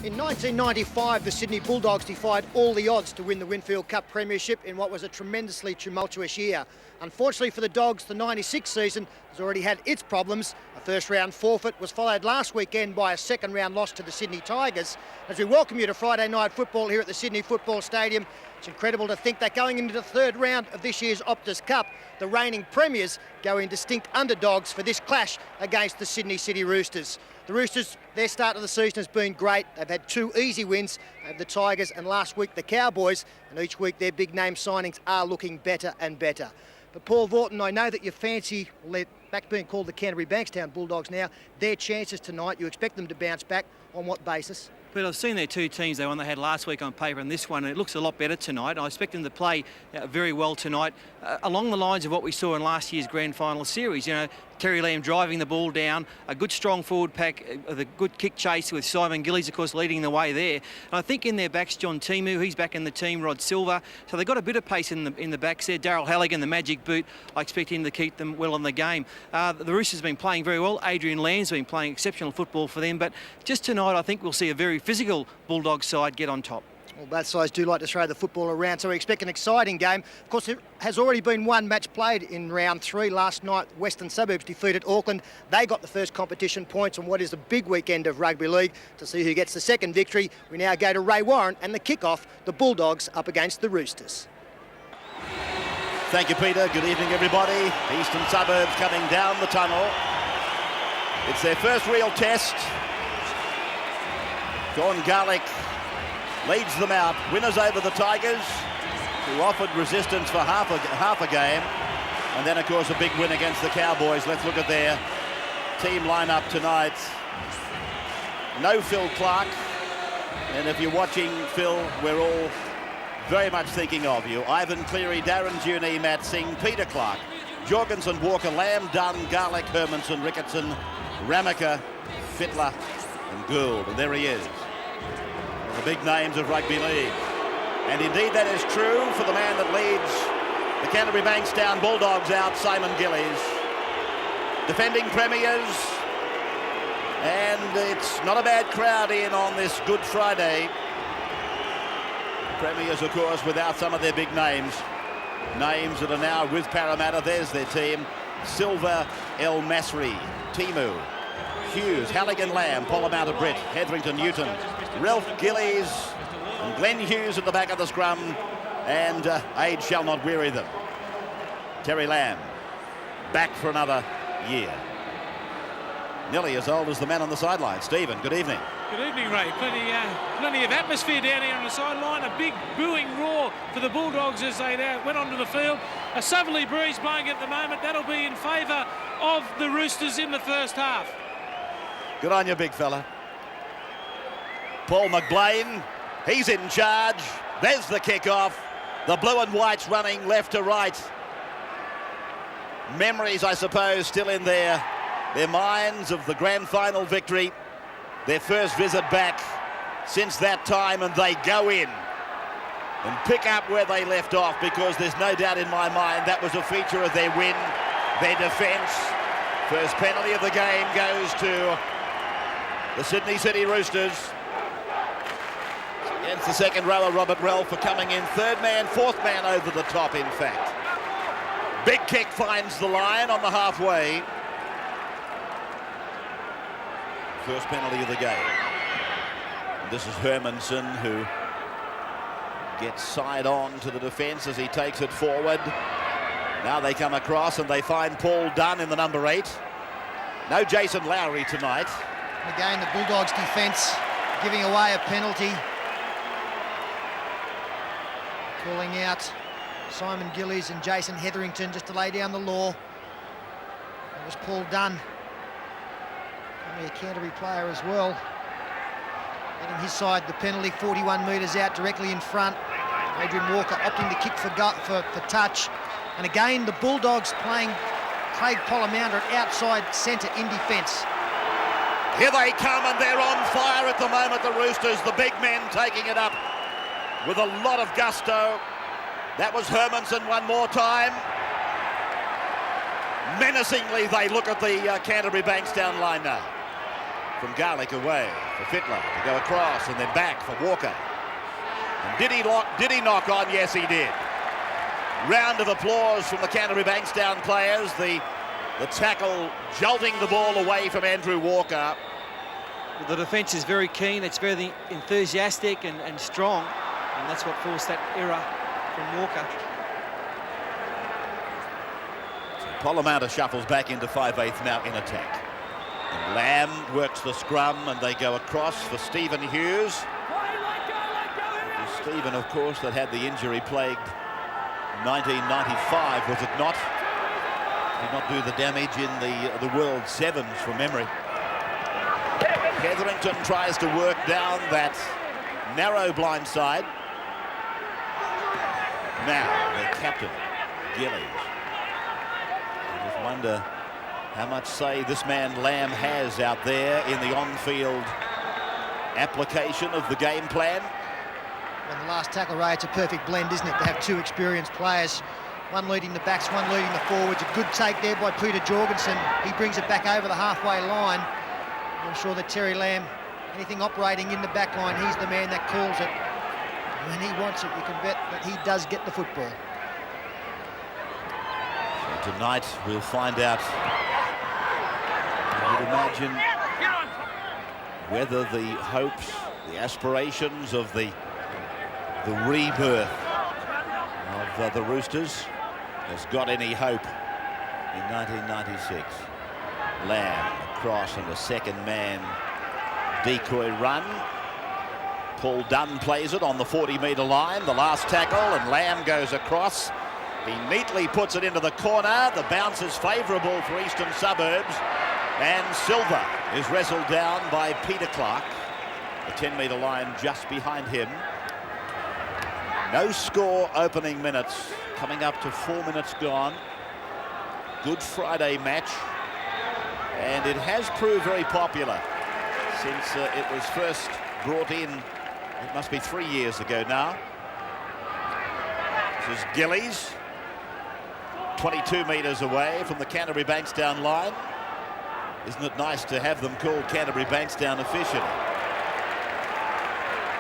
In 1995, the Sydney Bulldogs defied all the odds to win the Winfield Cup Premiership in what was a tremendously tumultuous year. Unfortunately for the Dogs, the 96 season has already had its problems. A first-round forfeit was followed last weekend by a second-round loss to the Sydney Tigers. As we welcome you to Friday night football here at the Sydney Football Stadium, it's incredible to think that going into the third round of this year's Optus Cup, the reigning premiers go in distinct underdogs for this clash against the Sydney City Roosters. The Roosters, their start of the season has been great. They've had two easy wins over the Tigers and last week the Cowboys, and each week their big name signings are looking better and better. But Paul Vaughton, I know that you fancy, back being called the Canterbury Bankstown Bulldogs now, their chances tonight. You expect them to bounce back. On what basis? But I've seen their two teams, the one they had last week on paper and this one, and it looks a lot better tonight. I expect them to play very well tonight, along the lines of what we saw in last year's grand final series. You know, Terry Lamb driving the ball down, a good strong forward pack, the good kick chase with Simon Gillies, of course, leading the way there. And I think in their backs, John Timu, he's back in the team, Rod Silver. So they've got a bit of pace in the backs there. Daryl Halligan, the magic boot, I expect him to keep them well in the game. The Roosters have been playing very well. Adrian Land's been playing exceptional football for them. But just tonight, I think we'll see a very physical Bulldog side get on top. Well, both sides do like to throw the football around, so we expect an exciting game. Of course, there has already been one match played in round 3. Last night, Western Suburbs defeated Auckland. They got the first competition points on what is a big weekend of rugby league. To see who gets the second victory, we now go to Ray Warren and the kick-off, the Bulldogs up against the Roosters. Thank you, Peter. Good evening, everybody. Eastern Suburbs coming down the tunnel. It's their first real test. John Garlick leads them out. Winners over the Tigers, who offered resistance for half a game. And then, of course, a big win against the Cowboys. Let's look at their team lineup tonight. No Phil Clark. And if you're watching, Phil, we're all very much thinking of you. Ivan Cleary, Darren Juney, Matt Singh, Peter Clark, Jorgensen, Walker, Lamb, Dunn, Garlick, Hermanson, Ricketson, Ramaka, Fittler and Gould. And there he is. The big names of rugby league. And indeed that is true for the man that leads the Canterbury Bankstown Bulldogs out, Simon Gillies. Defending premiers. And it's not a bad crowd in on this Good Friday. Premiers, of course, without some of their big names. Names that are now with Parramatta. There's their team. Silver, El Masri, Timu, Hughes, Halligan, Lamb, Pollamouta, Britt, Hetherington, Newton, Ralph Gillies, and Glenn Hughes at the back of the scrum, and age shall not weary them. Terry Lamb, back for another year. Nearly as old as the man on the sideline. Stephen, good evening. Good evening, Ray. Plenty of atmosphere down here on the sideline. A big booing roar for the Bulldogs as they went onto the field. A southerly breeze blowing at the moment. That'll be in favour of the Roosters in the first half. Good on you, big fella. Paul McBlain, he's in charge. There's the kick-off. The blue and whites running left to right. Memories, I suppose, still in their minds of the grand final victory. Their first visit back since that time, and they go in and pick up where they left off, because there's no doubt in my mind that was a feature of their win, their defence. First penalty of the game goes to the Sydney City Roosters. Against the second rower, Robert Ralph, for coming in third man, fourth man over the top, in fact. Big kick finds the line on the halfway. First penalty of the game. And this is Hermanson, who gets side on to the defence as he takes it forward. Now they come across and they find Paul Dunn in the number 8. No Jason Lowry tonight. Again, the Bulldogs' defence giving away a penalty. Calling out Simon Gillies and Jason Hetherington just to lay down the law. It was Paul Dunn, a Canterbury player as well, getting his side the penalty, 41 metres out, directly in front. Adrian Walker opting to kick for touch. And again, the Bulldogs playing Craig Pollamouta at outside centre in defence. Here they come, and they're on fire at the moment, the Roosters. The big men taking it up with a lot of gusto. That was Hermanson one more time. Menacingly, they look at the Canterbury Bankstown line now. from Garlick away for Fittler to go across and then back for Walker. And did he knock on? Yes, he did. Round of applause from the Canterbury Bankstown players. The tackle jolting the ball away from Andrew Walker. The defence is very keen, it's very enthusiastic and strong, and that's what forced that error from Walker. Polamatta shuffles back into 5/8 now in attack. And Lamb works the scrum and they go across for Stephen Hughes. Stephen, of course, that had the injury-plagued 1995, was it not? Did not do the damage in the World Sevens from memory. Hetherington tries to work down that narrow blind side. Now, the captain, Gillies. I just wonder how much say this man Lamb has out there in the on-field application of the game plan. And the last tackle, Ray, it's a perfect blend, isn't it, to have two experienced players, one leading the backs, one leading the forwards. A good take there by Peter Jorgensen. He brings it back over the halfway line. I'm sure that Terry Lamb, anything operating in the back line, he's the man that calls it. When he wants it, you can bet that he does get the football. So tonight we'll find out, I would imagine, whether the hopes, the aspirations of the rebirth of the Roosters has got any hope in 1996. Lamb across and a second man decoy run. Paul Dunn plays it on the 40-metre line, the last tackle, and Lamb goes across. He neatly puts it into the corner. The bounce is favourable for Eastern Suburbs, and Silva is wrestled down by Peter Clark. The 10-metre line just behind him. No score opening minutes, coming up to 4 minutes gone. Good Friday match, and it has proved very popular since it was first brought in. It must be 3 years ago now. This is Gillies, 22 metres away from the Canterbury Bankstown line. Isn't it nice to have them called Canterbury Bankstown officially?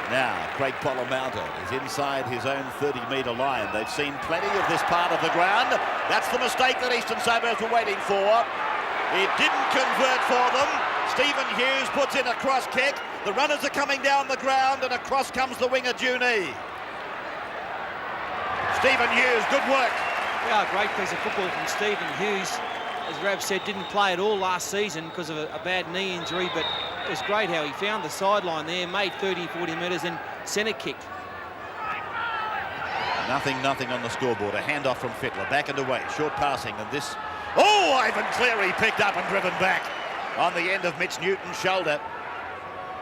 Now, Craig Polamatta is inside his own 30-metre line. They've seen plenty of this part of the ground. That's the mistake that Eastern Suburbs were waiting for. It didn't convert for them. Stephen Hughes puts in a cross kick. The runners are coming down the ground, and across comes the winger, Junee. Stephen Hughes, good work. Yeah, great piece of football from Stephen Hughes. As Rab said, didn't play at all last season because of a bad knee injury, but it was great how he found the sideline there, made 30, 40 metres and centre kicked. Nothing on the scoreboard. A handoff from Fittler, back and away, short passing, and this... Oh, Ivan Cleary picked up and driven back on the end of Mitch Newton's shoulder.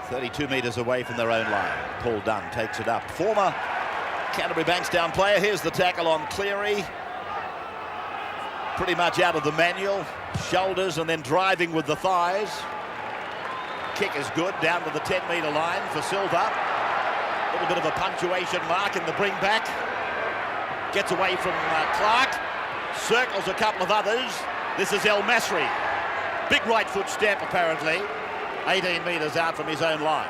32 metres away from their own line. Paul Dunn takes it up. Former Canterbury Bankstown player. Here's the tackle on Cleary. Pretty much out of the manual. Shoulders and then driving with the thighs. Kick is good, down to the 10-metre line for Silva. A little bit of a punctuation mark in the bring back. Gets away from Clark. Circles a couple of others. This is El Masri. Big right foot step, apparently. 18 metres out from his own line.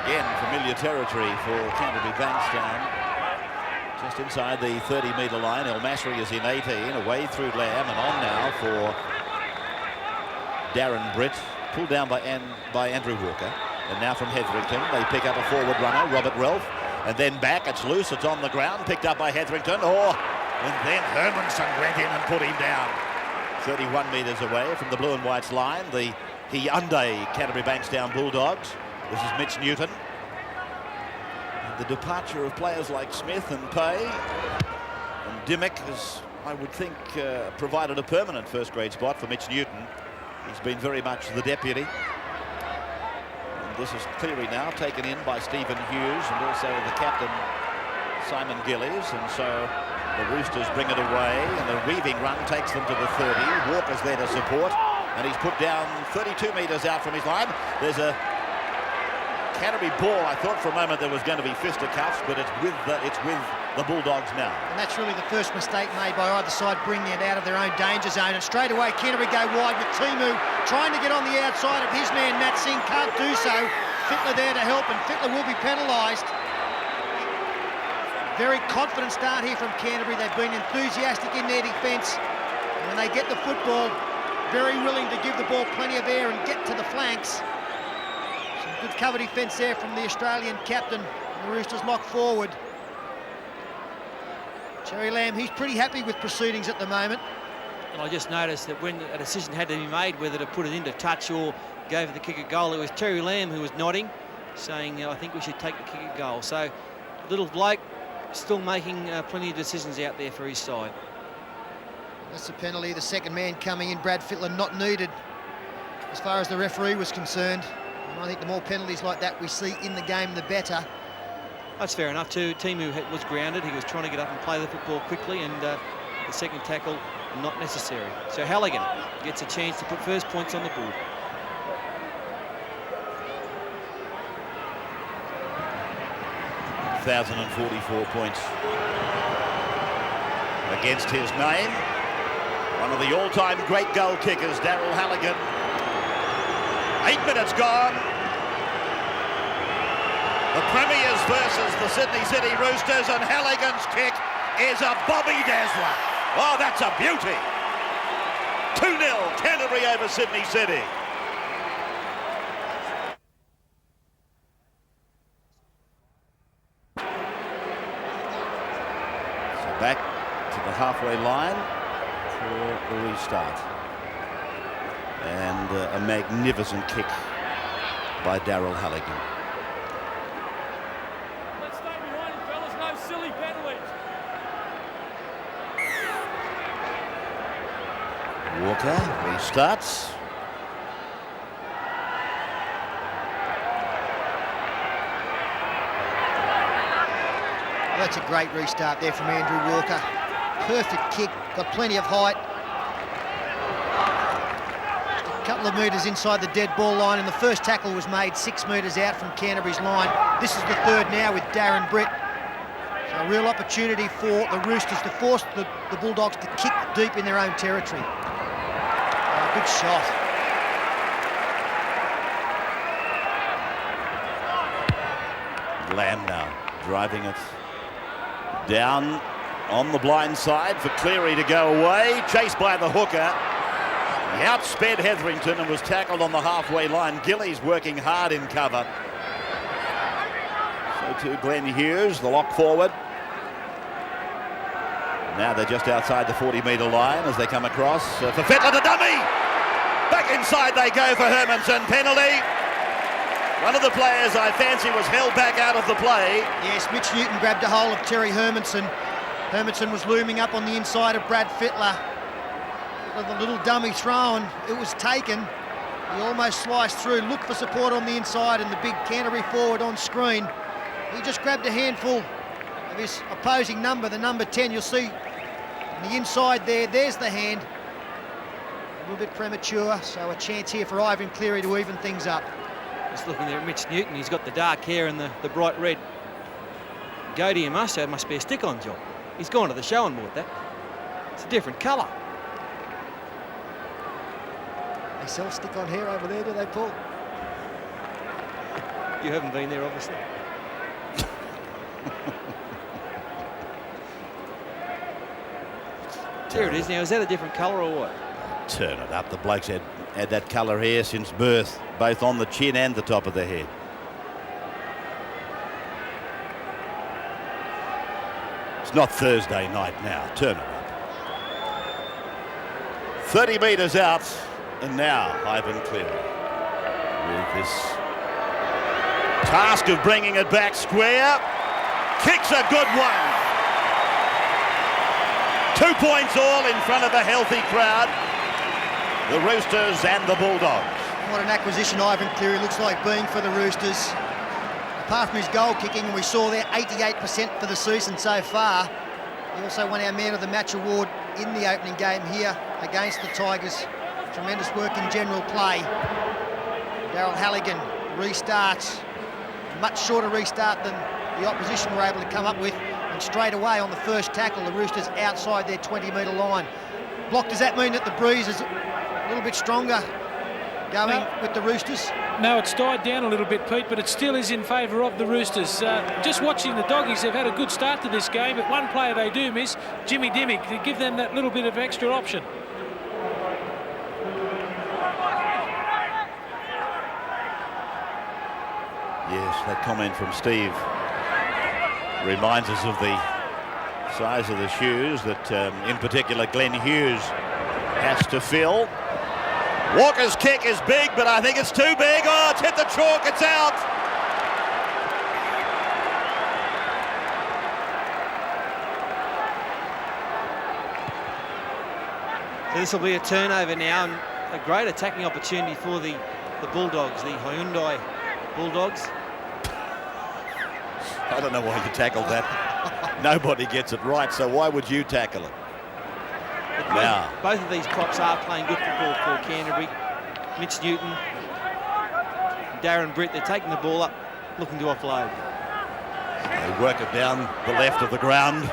Again, familiar territory for Canterbury Bankstown. Just inside the 30-metre line. El Masri is in 18, away through Lamb, and on now for Darren Britt. Pulled down by Andrew Walker. And now from Hetherington, they pick up a forward runner, Robert Ralph. And then back, it's loose, it's on the ground, picked up by Hetherington. And then Hermanson went in and put him down. 31 metres away from the blue and whites line, the Hyundai Canterbury Bankstown Bulldogs. This is Mitch Newton. And the departure of players like Smith and Pay and Dimmock has, I would think, provided a permanent first-grade spot for Mitch Newton. He's been very much the deputy. And this is Cleary now taken in by Stephen Hughes and also the captain, Simon Gillies. And so the Roosters bring it away, and the weaving run takes them to the 30. Walker's there to support, and he's put down 32 metres out from his line. There's a Canterbury ball. I thought for a moment there was going to be fisticuffs, but it's with the Bulldogs now. And that's really the first mistake made by either side, bringing it out of their own danger zone. And straight away, Canterbury go wide with Timu trying to get on the outside of his man, Matt Singh, can't do so. Fittler there to help, and Fittler will be penalised. Very confident start here from Canterbury. They've been enthusiastic in their defence. And when they get the football, very willing to give the ball plenty of air and get to the flanks. Some good cover defence there from the Australian captain. The Roosters lock forward. Cherry Lamb, he's pretty happy with proceedings at the moment. And I just noticed that when a decision had to be made whether to put it into touch or go for the kick at goal, it was Terry Lamb who was nodding, saying, I think we should take the kick at goal. So, little bloke still making plenty of decisions out there for his side. That's the penalty. The second man coming in, Brad Fittler, not needed as far as the referee was concerned. And I think the more penalties like that we see in the game, the better. That's fair enough too. Timu was grounded. He was trying to get up and play the football quickly, and the second tackle not necessary. So Halligan gets a chance to put first points on the board. $1,044 points against his name. One of the all-time great goal kickers, Darryl Halligan. 8 minutes gone. The Premiers versus the Sydney City Roosters, and Halligan's kick is a Bobby Dazzler. Oh, that's a beauty. 2-0 Canterbury over Sydney City. So back to the halfway line for the restart. And a magnificent kick by Darryl Halligan. Let's stay behind him, fellas. No silly penalties. Walker restarts. Well, that's a great restart there from Andrew Walker. Perfect kick, got plenty of height. Just a couple of metres inside the dead ball line, and the first tackle was made 6 metres out from Canterbury's line. This is the third now with Darren Britt. So a real opportunity for the Roosters to force the Bulldogs to kick deep in their own territory. Good shot. Lamb now driving it down on the blind side for Cleary to go away. Chased by the hooker. He outsped Hetherington and was tackled on the halfway line. Gillies working hard in cover. So too Glenn Hughes, the lock forward. Now they're just outside the 40-metre line as they come across. For Fittler to dummy! Back inside they go for Hermanson. Penalty. One of the players I fancy was held back out of the play. Yes, Mitch Newton grabbed a hold of Terry Hermanson. Hermanson was looming up on the inside of Brad Fittler. With a little dummy throw, and it was taken. He almost sliced through, looked for support on the inside, and the big Canterbury forward on screen. He just grabbed a handful of his opposing number, the number 10. You'll see on the inside there's the hand. A little bit premature, so a chance here for Ivan Cleary to even things up. Just looking there at Mitch Newton, he's got the dark hair and the bright red goatee and mustache. Must be a stick-on job. He's gone to the show and bought that. It's a different colour. They sell stick-on hair over there, do they, Paul? You haven't been there, obviously. There it is. Now, is that a different colour or what? Turn it up. The blokes had that colour hair since birth, both on the chin and the top of the head. It's not Thursday night now. Turn it up. 30 metres out, and now Ivan Cleary with this task of bringing it back square. Kicks a good one. 2 points all in front of a healthy crowd. The Roosters and the Bulldogs. What an acquisition Ivan Cleary looks like being for the Roosters. Apart from his goal kicking, and we saw there 88% for the season so far. He also won our Man of the Match award in the opening game here against the Tigers. Tremendous work in general play. Darryl Halligan restarts. Much shorter restart than the opposition were able to come up with. And straight away on the first tackle, the Roosters outside their 20-metre line. Block, does that mean that the breeze is a little bit stronger going with the Roosters? No, it's died down a little bit, Pete, but it still is in favour of the Roosters. Just watching the Doggies, they've had a good start to this game, but one player they do miss, Jimmy Dimmick, to give them that little bit of extra option. Yes, that comment from Steve reminds us of the size of the shoes that, in particular, Glenn Hughes has to fill. Walker's kick is big, but I think it's too big. Oh, it's hit the chalk, it's out. So this will be a turnover now, and a great attacking opportunity for the Bulldogs, the Hyundai Bulldogs. I don't know why you tackled that. Nobody gets it right, so why would you tackle it? Now, both of these props are playing good football for Canterbury. Mitch Newton, Darren Britt, they're taking the ball up, looking to offload. they work it down the left of the ground.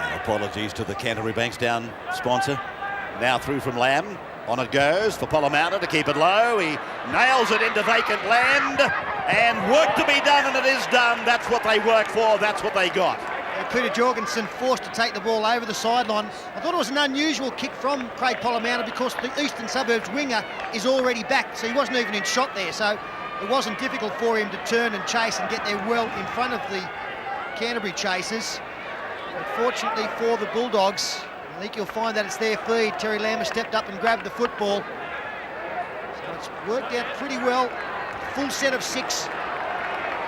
And apologies to the Canterbury Bankstown sponsor. Now through from Lamb. On it goes for Polomouta to keep it low. He nails it into vacant land. And work to be done, and it is done. That's what they work for. That's what they got. Peter Jorgensen forced to take the ball over the sideline. I thought it was an unusual kick from Craig Polomouta because the Eastern Suburbs winger is already back, so he wasn't even in shot there. So it wasn't difficult for him to turn and chase and get there well in front of the Canterbury chasers. Unfortunately for the Bulldogs, I think you'll find that it's their feed. Terry Lamb has stepped up and grabbed the football. So it's worked out pretty well. Full set of 6.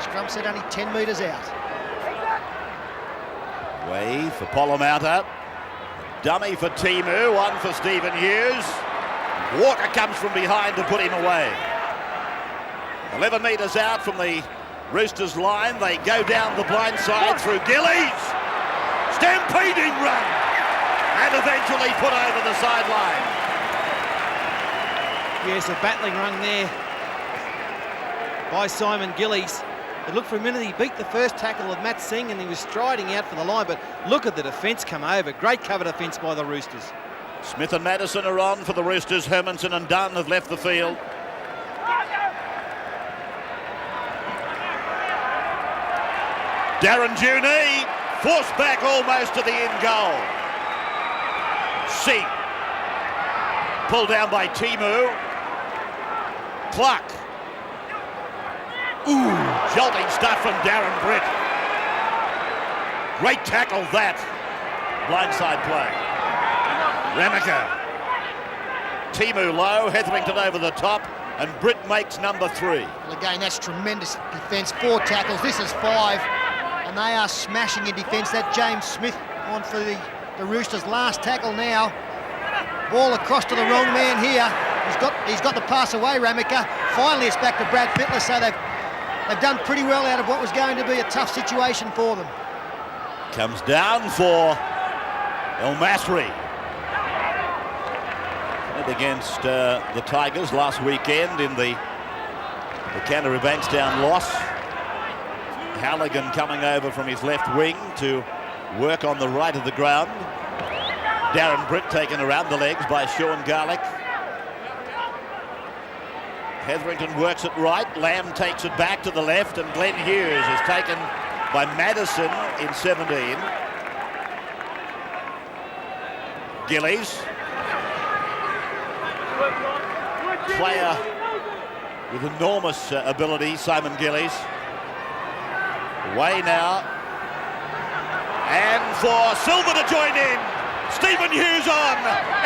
Scrum set only 10 metres out. Way for Polomouta. Dummy for Timu, one for Stephen Hughes. Walker comes from behind to put him away. 11 metres out from the Roosters line. They go down the blind side through Gillies. Stampeding run. And eventually put over the sideline. Yes, a battling run there by Simon Gillies. It looked for a minute, he beat the first tackle of Matt Singh and he was striding out for the line, but look at the defence come over. Great cover defence by the Roosters. Smith and Madison are on for the Roosters. Hermanson and Dunn have left the field. Darren Juney forced back almost to the end goal. Singh pulled down by Timu. Clark. Ooh, jolting stuff from Darren Britt. Great tackle that. Blindside play. Ramika. Timu low, Hetherington over the top, and Britt makes number 3. Well, again, that's tremendous defence. 4 tackles, this is 5, and they are smashing in defence. That James Smith on for the Roosters' last tackle now. Ball across to the wrong man here. He's got the pass away, Ramika. Finally, it's back to Brad Fittler, so they've done pretty well out of what was going to be a tough situation for them. Comes down for El Masri. Played against the Tigers last weekend in the Canterbury Bankstown loss. Halligan coming over from his left wing to work on the right of the ground. Darren Britt taken around the legs by Sean Garlick. Hetherington works it right. Lamb takes it back to the left, and Glenn Hughes is taken by Madison in 17. Gillies. Player with enormous ability, Simon Gillies. Away now. And for Silver to join in. Stephen Hughes on.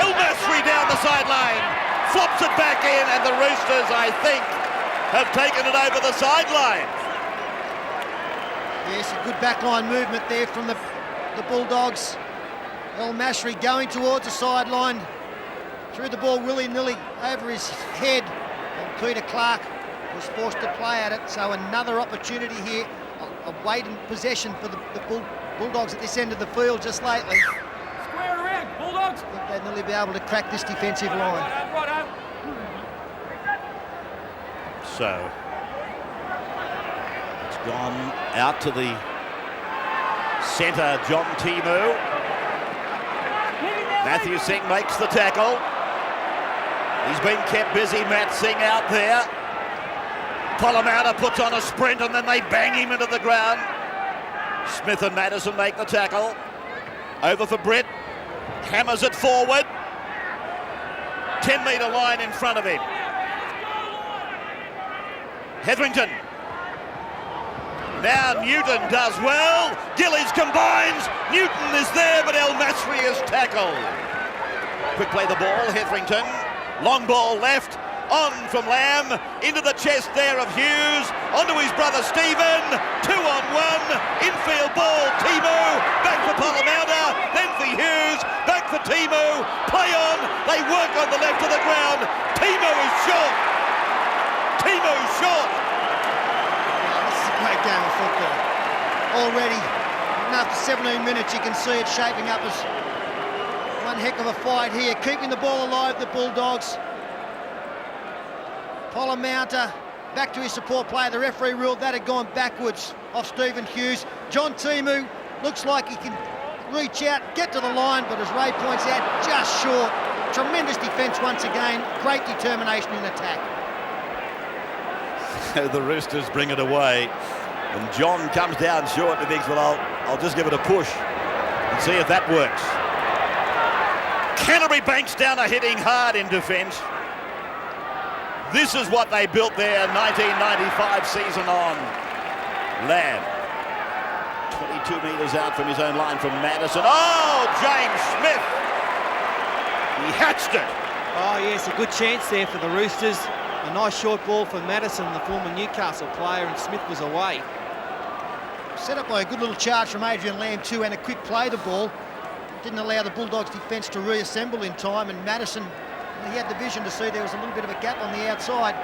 El Masri down the sideline. Flops it back in, and the Roosters, I think, have taken it over the sideline. Yes, a good backline movement there from the Bulldogs. El Masri going towards the sideline. Threw the ball willy-nilly over his head, and Peter Clark was forced to play at it. So another opportunity here, a waiting possession for the Bulldogs at this end of the field just lately. Square around, Bulldogs. I think they'll nearly be able to crack this defensive line. Righto. So it's gone out to the centre, John Timu. Matthew Singh makes the tackle. He's been kept busy, Matt Singh out there. Polomata puts on a sprint and then they bang him into the ground. Smith and Madison make the tackle. Over for Britt. Hammers it forward. 10-metre line in front of him. Hetherington. Now Newton does well. Gillies combines. Newton is there, but El Masri is tackled. Quick play the ball. Hetherington. Long ball left. On from Lamb. Into the chest there of Hughes. Onto his brother Stephen. 2-on-1. Infield ball. Timu. Back for Polomata. Then for Hughes. Back for Timu. Play on. They work on the left of the ground. Timu is short. Timu short. Great game of football. Already, after 17 minutes, you can see it shaping up as one heck of a fight here. Keeping the ball alive, the Bulldogs. Polomata back to his support player. The referee ruled that had gone backwards off Stephen Hughes. John Timu looks like he can reach out, get to the line, but as Ray points out, just short. Tremendous defence once again. Great determination in attack. The Roosters bring it away, and John comes down short and thinks, well, I'll just give it a push and see if that works. Canterbury Bankstown are hitting hard in defence. This is what they built their 1995 season on. Lamb, 22 metres out from his own line from Madison. Oh, James Smith! He hatched it. Oh, yes, a good chance there for the Roosters. A nice short ball for Madison, the former Newcastle player, and Smith was away. Set up by a good little charge from Adrian Lamb too, and a quick play the ball. Didn't allow the Bulldogs defence to reassemble in time, and Madison, he had the vision to see there was a little bit of a gap on the outside.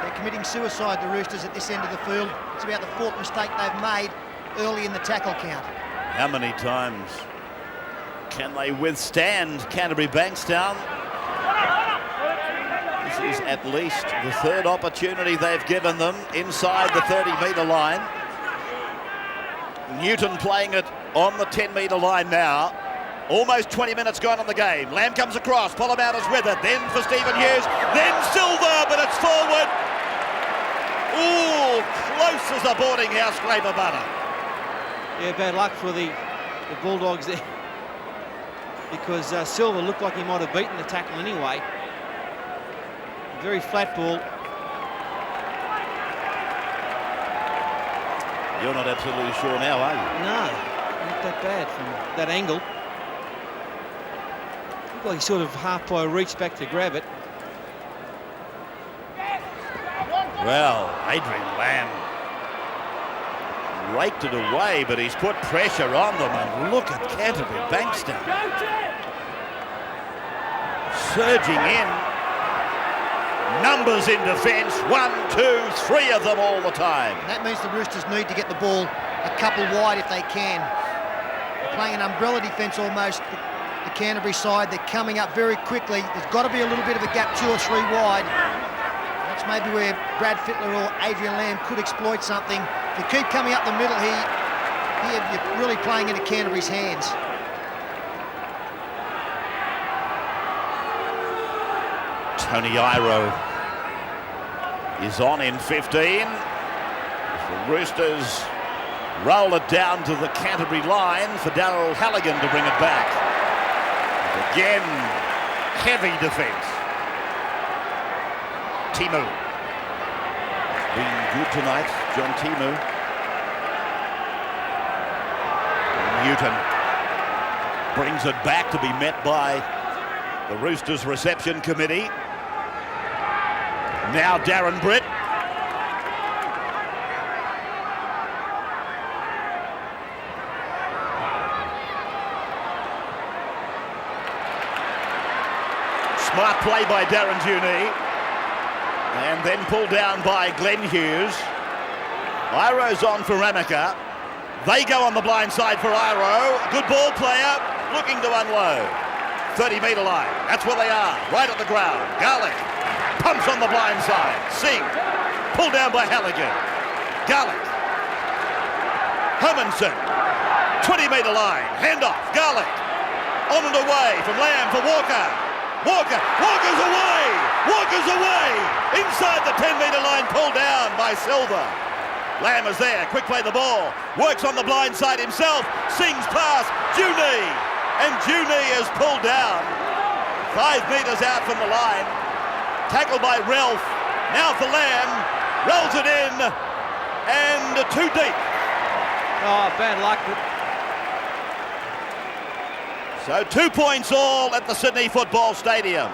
They're committing suicide, the Roosters, at this end of the field. It's about the fourth mistake they've made early in the tackle count. How many times can they withstand Canterbury Bankstown? This is at least the third opportunity they've given them inside the 30-metre line. Newton playing it on the 10-metre line now. Almost 20 minutes gone on the game. Lamb comes across, Polomata's with it, then for Stephen Hughes, then Silver, but it's forward. Ooh, close as a boarding house scraper butter. Yeah, bad luck for the Bulldogs there, because Silver looked like he might have beaten the tackle anyway. Very flat ball. You're not absolutely sure now, are you? No, not that bad from that angle. Looked like he sort of half-ply reached back to grab it. Well, Adrian Lamb raked it away, but he's put pressure on them, and look at Canterbury Bankstown. Surging in. Numbers in defence, 1, 2, 3 of them all the time. That means the Roosters need to get the ball a couple wide if they can. They're playing an umbrella defence almost, the Canterbury side. They're coming up very quickly. There's got to be a little bit of a gap 2 or 3 wide. That's maybe where Brad Fittler or Adrian Lamb could exploit something. If you keep coming up the middle here, you're really playing into Canterbury's hands. Tony Iro is on in 15. The Roosters roll it down to the Canterbury line for Darryl Halligan to bring it back. Again, heavy defence. Timu. Being good tonight, John Timu. Newton brings it back to be met by the Roosters reception committee. Now Darren Britt. Smart play by Darren Juney. And then pulled down by Glenn Hughes. Iro's on for Ramaka. They go on the blind side for Iro. Good ball player, looking to unload. 30-metre line, that's where they are, right at the ground. Garlick pumps on the blind side. Singh, pulled down by Halligan. Garlick. Hermanson, 20-metre line, handoff. Garlick, on and away from Lamb for Walker. Walker's away! Walker's away! Inside the 10-metre line, pulled down by Silva. Lamb is there, quick play the ball, works on the blind side himself, sings past Juni, and Juni is pulled down. 5 metres out from the line, tackled by Ralph, now for Lamb, rolls it in, and too deep. Oh, bad luck. So 2 points all at the Sydney Football Stadium.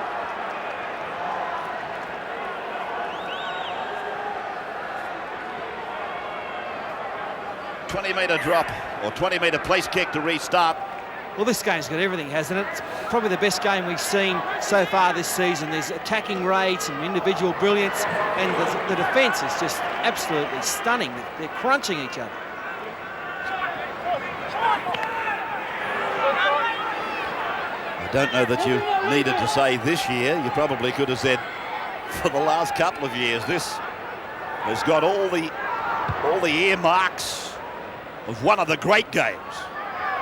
$20-metre drop, or 20-metre place kick to restart. Well, this game's got everything, hasn't it? It's probably the best game we've seen so far this season. There's attacking rates and individual brilliance, and the defence is just absolutely stunning. They're crunching each other. I don't know that you needed to say this year. You probably could have said for the last couple of years. This has got all the earmarks of one of the great games.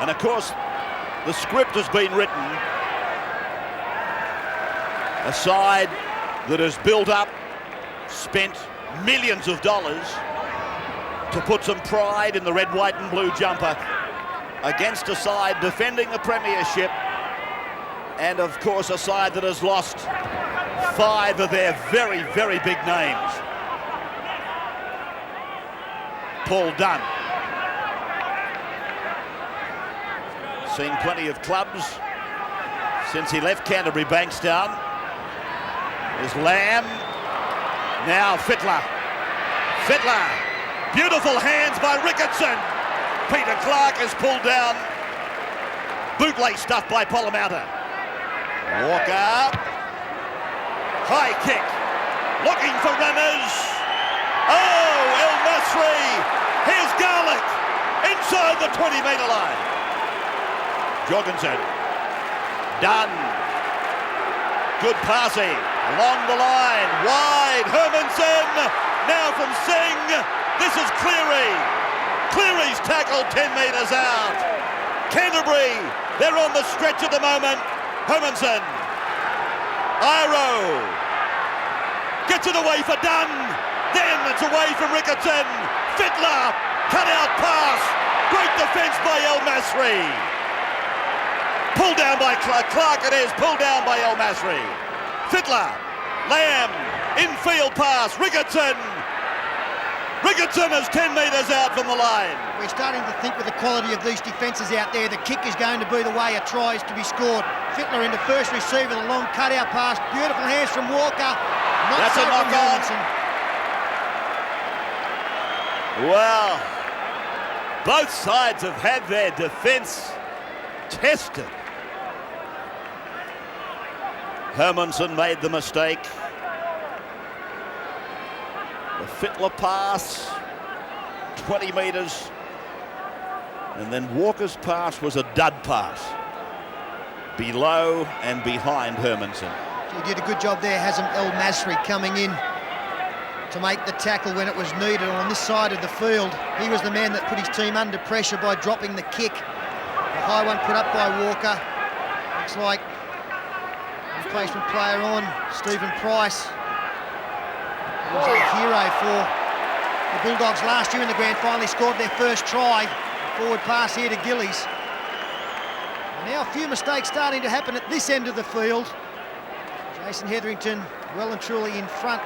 And of course, the script has been written. A side that has built up, spent millions of dollars to put some pride in the red, white and blue jumper against a side defending the premiership, and of course a side that has lost 5 of their very, very big names. Paul Dunn. Seen plenty of clubs since he left Canterbury Bankstown. There's Lamb. Now Fittler. Fittler. Beautiful hands by Ricketson. Peter Clark is pulled down. Bootleg stuff by Polomouta. Walker. High kick. Looking for runners. Oh, El Masri. Here's Garlick. Inside the 20-metre line. Jorgensen. Dunn. Good passing. Along the line. Wide. Hermanson. Now from Singh. This is Cleary. Cleary's tackled 10 metres out. Canterbury. They're on the stretch at the moment. Hermanson. Iro. Gets it away for Dunn. Then it's away from Ricketson. Fittler. Cut out pass. Great defence by El Masri. Pulled down by Clark. Clark it is. Pulled down by El Masri. Fittler. Lamb. Infield pass. Ricketson. Ricketson is 10 metres out from the line. We're starting to think with the quality of these defences out there, the kick is going to be the way it tries to be scored. Fittler into first receiver, the long cutout pass. Beautiful hands from Walker. That's a knock on. Well, both sides have had their defence tested. Hermanson made the mistake. The Fittler pass, 20 metres. And then Walker's pass was a dud pass. Below and behind Hermanson. He did a good job there, hasn't El Masri, coming in to make the tackle when it was needed on this side of the field. He was the man that put his team under pressure by dropping the kick. The high one put up by Walker. Looks like replacement player on, Stephen Price. He was a hero for the Bulldogs last year in the grand final. He scored their first try. Forward pass here to Gillies. And now a few mistakes starting to happen at this end of the field. Jason Hetherington well and truly in front.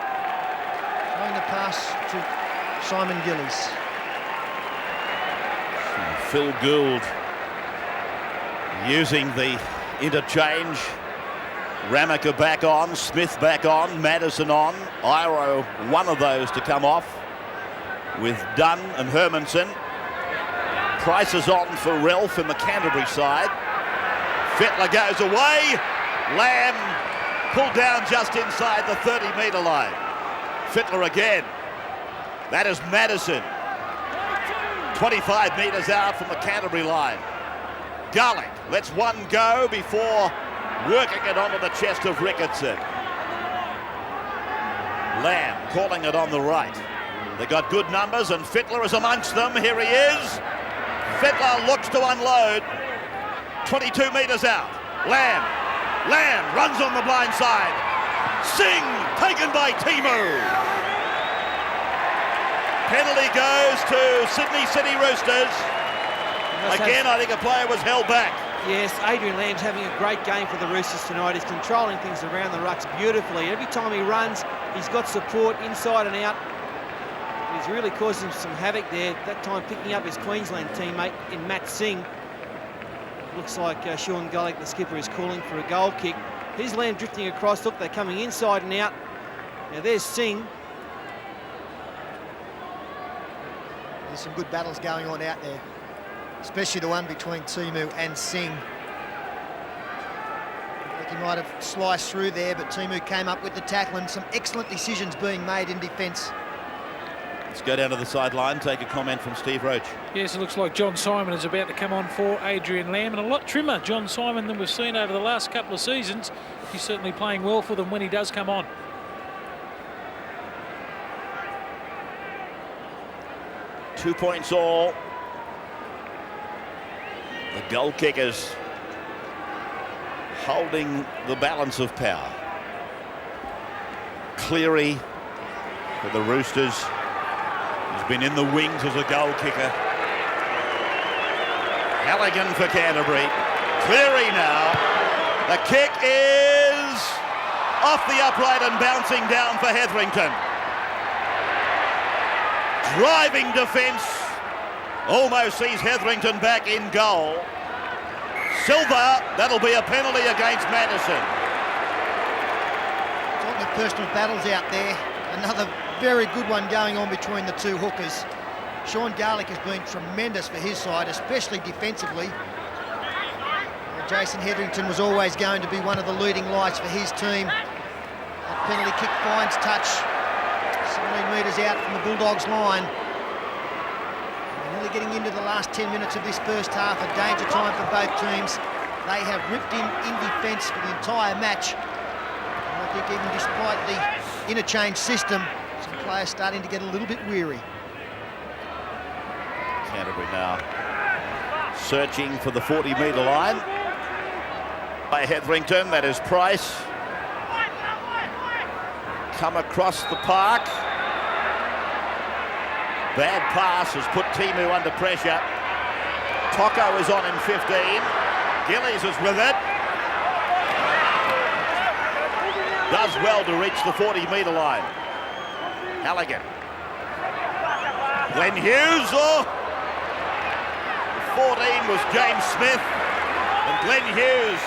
Throwing the pass to Simon Gillies. Phil Gould using the interchange. Ramaka back on, Smith back on, Madison on. Iro, one of those to come off with Dunn and Hermanson. Price is on for Ralph in the Canterbury side. Fittler goes away. Lamb pulled down just inside the 30-metre line. Fittler again. That is Madison. 25 metres out from the Canterbury line. Garlick lets one go before working it onto the chest of Ricketson. Lamb calling it on the right. They got good numbers and Fittler is amongst them. Here he is. Fittler looks to unload. 22 metres out. Lamb. Lamb runs on the blind side. Singh taken by Timu. Penalty goes to Sydney City Roosters. Again, I think a player was held back. Yes, Adrian Lamb's having a great game for the Roosters tonight. He's controlling things around the rucks beautifully. Every time he runs, he's got support inside and out. He's really causing some havoc there. That time picking up his Queensland teammate in Matt Singh. Looks like Sean Gullick, the skipper, is calling for a goal kick. Here's Lamb drifting across. Look, they're coming inside and out. Now there's Singh. There's some good battles going on out there, especially the one between Timu and Singh. Like he might have sliced through there, but Timu came up with the tackle and some excellent decisions being made in defence. Let's go down to the sideline, take a comment from Steve Roach. Yes, it looks like John Simon is about to come on for Adrian Lamb, and a lot trimmer John Simon than we've seen over the last couple of seasons. He's certainly playing well for them when he does come on. Two points all. The goal kickers holding the balance of power. Cleary for the Roosters. He's been in the wings as a goal kicker. Halligan for Canterbury. Cleary now. The kick is off the upright and bouncing down for Hetherington. Driving defence. Almost sees Hetherington back in goal. Silva, that'll be a penalty against Madison. Talking of personal battles out there, another very good one going on between the two hookers. Sean Garlick has been tremendous for his side, especially defensively. Jason Hetherington was always going to be one of the leading lights for his team. That penalty kick finds touch 17 metres out from the Bulldogs line. We're nearly getting into the last 10 minutes of this first half, a danger time for both teams. They have ripped in defence for the entire match. And I think even despite the interchange system, some players starting to get a little bit weary. Canterbury now searching for the 40-metre line. By Hetherington, that is Price. Come across the park. Bad pass has put Timu under pressure. Tocco is on in 15. Gillies is with it. Does well to reach the 40-metre line. Halligan. Glenn Hughes. Oh. 14 was James Smith. And Glenn Hughes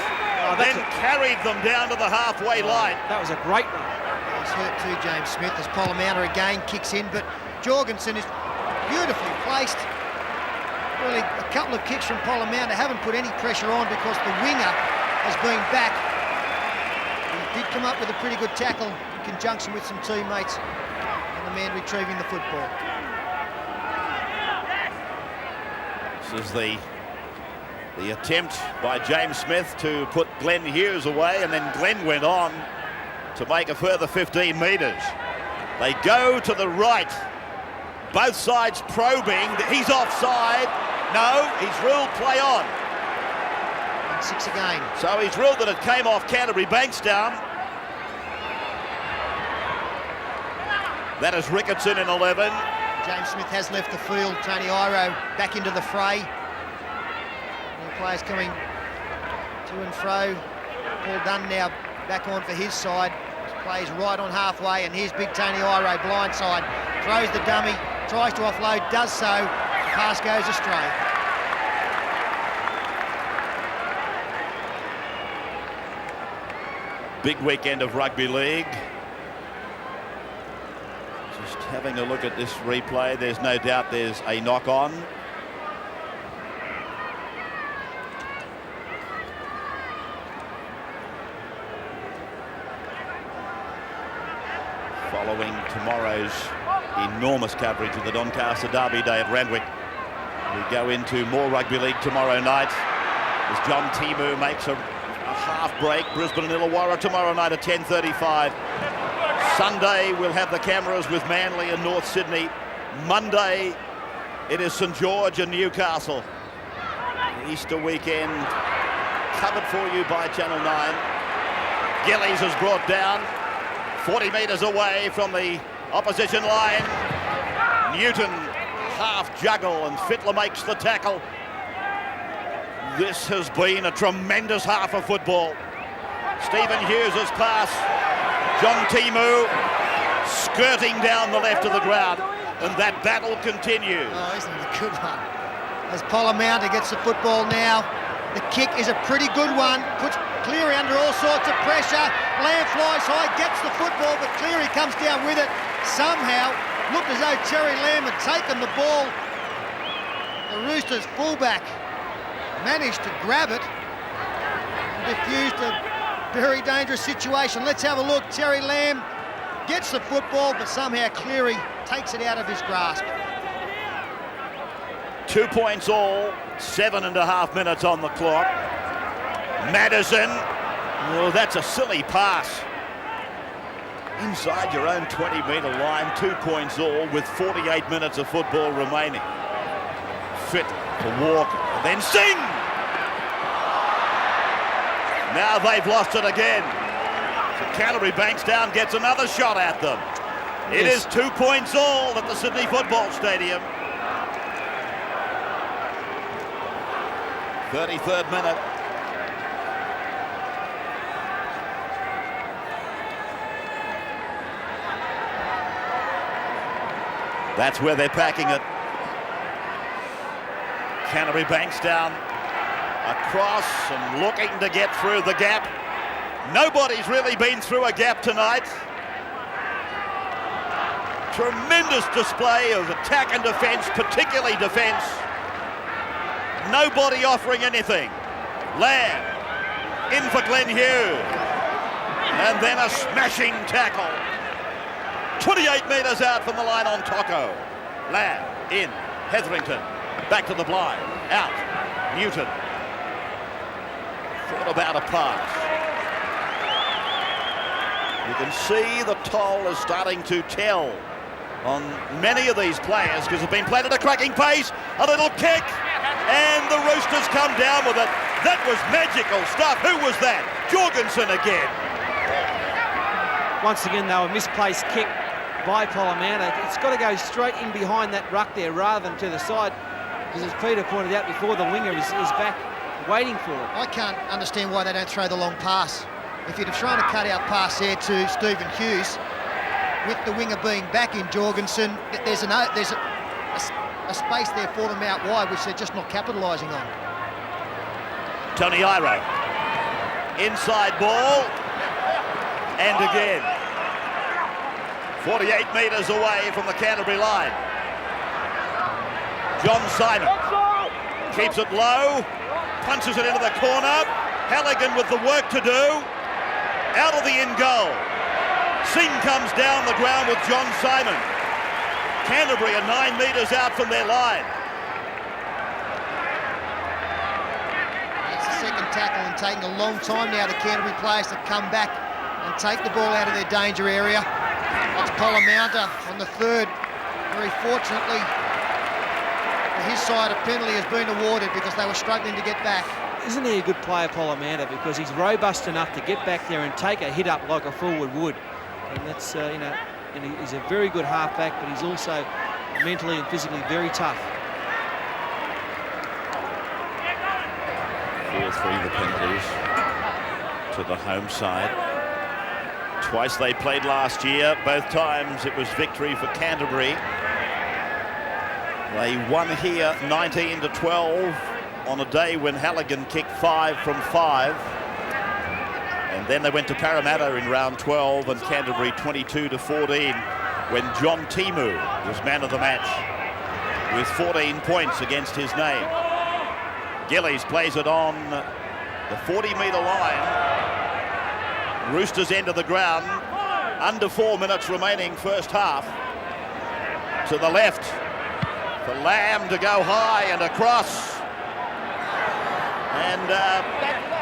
then carried them down to the halfway line. That was a great run. He's hurt too, James Smith, as Polamatta again kicks in, but Jorgensen is beautifully placed. Really, a couple of kicks from Polamatta haven't put any pressure on because the winger has been back. He did come up with a pretty good tackle in conjunction with some teammates and the man retrieving the football. This is the attempt by James Smith to put Glenn Hughes away, and then Glenn went on to make a further 15 metres. They go to the right. Both sides probing. He's offside. No, he's ruled play on. And 6 again. So he's ruled that it came off Canterbury Bankstown. That is Ricketson in 11. James Smith has left the field. Tony Iro back into the fray. Players coming to and fro. Paul Dunn now back on for his side. Plays right on halfway, and here's big Tony Iro blindside. Throws the dummy, tries to offload, does so. The pass goes astray. Big weekend of rugby league. Just having a look at this replay, there's no doubt there's a knock on. Following tomorrow's enormous coverage of the Doncaster Derby Day at Randwick, we go into more rugby league tomorrow night as John Timu makes a half break. Brisbane and Illawarra tomorrow night at 10:35. Sunday we'll have the cameras with Manly and North Sydney. Monday it is St George and Newcastle. Easter weekend covered for you by Channel 9. Gillies is brought down 40 metres away from the opposition line. Newton half juggle and Fittler makes the tackle. This has been a tremendous half of football. Stephen Hughes' pass. John Timu skirting down the left of the ground, and that battle continues. Oh, isn't it a good one? As Polamaunta gets the football now, the kick is a pretty good one. Puts Cleary under all sorts of pressure. Lamb flies high, gets the football, but Cleary comes down with it. Somehow, looked as though Terry Lamb had taken the ball. The Roosters fullback managed to grab it and diffused a very dangerous situation. Let's have a look. Terry Lamb gets the football, but somehow Cleary takes it out of his grasp. 2 points all, 7.5 minutes on the clock. Madison, well, that's a silly pass. Inside your own 20-metre line, 2 points all with 48 minutes of football remaining. Fit to Walker, and then Singh! Now they've lost it again. So Canterbury Bankstown gets another shot at them. It is 2 points all at the Sydney Football Stadium. 33rd minute. That's where they're packing it. Canterbury Bankstown across and looking to get through the gap. Nobody's really been through a gap tonight. Tremendous display of attack and defence, particularly defence. Nobody offering anything. Lamb in for Glenn Hughes. And then a smashing tackle. 28 metres out from the line on Tocco. Lamb in. Hetherington back to the blind. Out. Newton. Thought about a pass. You can see the toll is starting to tell on many of these players because they've been played at a cracking pace. A little kick, and the Roosters come down with it. That was magical stuff. Who was that? Jorgensen again. Once again, though, a misplaced kick by Polamaunta. It's got to go straight in behind that ruck there rather than to the side, because as Peter pointed out before, the winger is back waiting for it. I can't understand why they don't throw the long pass. If you'd have thrown a cut-out pass there to Stephen Hughes, with the winger being back in Jorgensen, there's a space there for them out wide, which they're just not capitalising on. Tony Iro. Inside ball. And again. 48 metres away from the Canterbury line. John Simon keeps it low, punches it into the corner. Halligan with the work to do. Out of the in goal. Singh comes down the ground with John Simon. Canterbury are 9 metres out from their line. It's the second tackle and taking a long time now, the Canterbury players to come back and take the ball out of their danger area. That's Polamaunta on the third. Very fortunately for his side, a penalty has been awarded because they were struggling to get back. Isn't he a good player, Polamaunta, because he's robust enough to get back there and take a hit up like a forward would. And that's, and he's a very good halfback, but he's also mentally and physically very tough. 4-3 the penalties to the home side. Twice they played last year. Both times it was victory for Canterbury. They won here 19-12 on a day when Halligan kicked 5 from 5. And then they went to Parramatta in round 12 and Canterbury 22-14 when John Timu was man of the match with 14 points against his name. Gillies plays it on the 40-metre line. Roosters end of the ground. Under 4 minutes remaining first half. To the left for Lamb to go high and across. And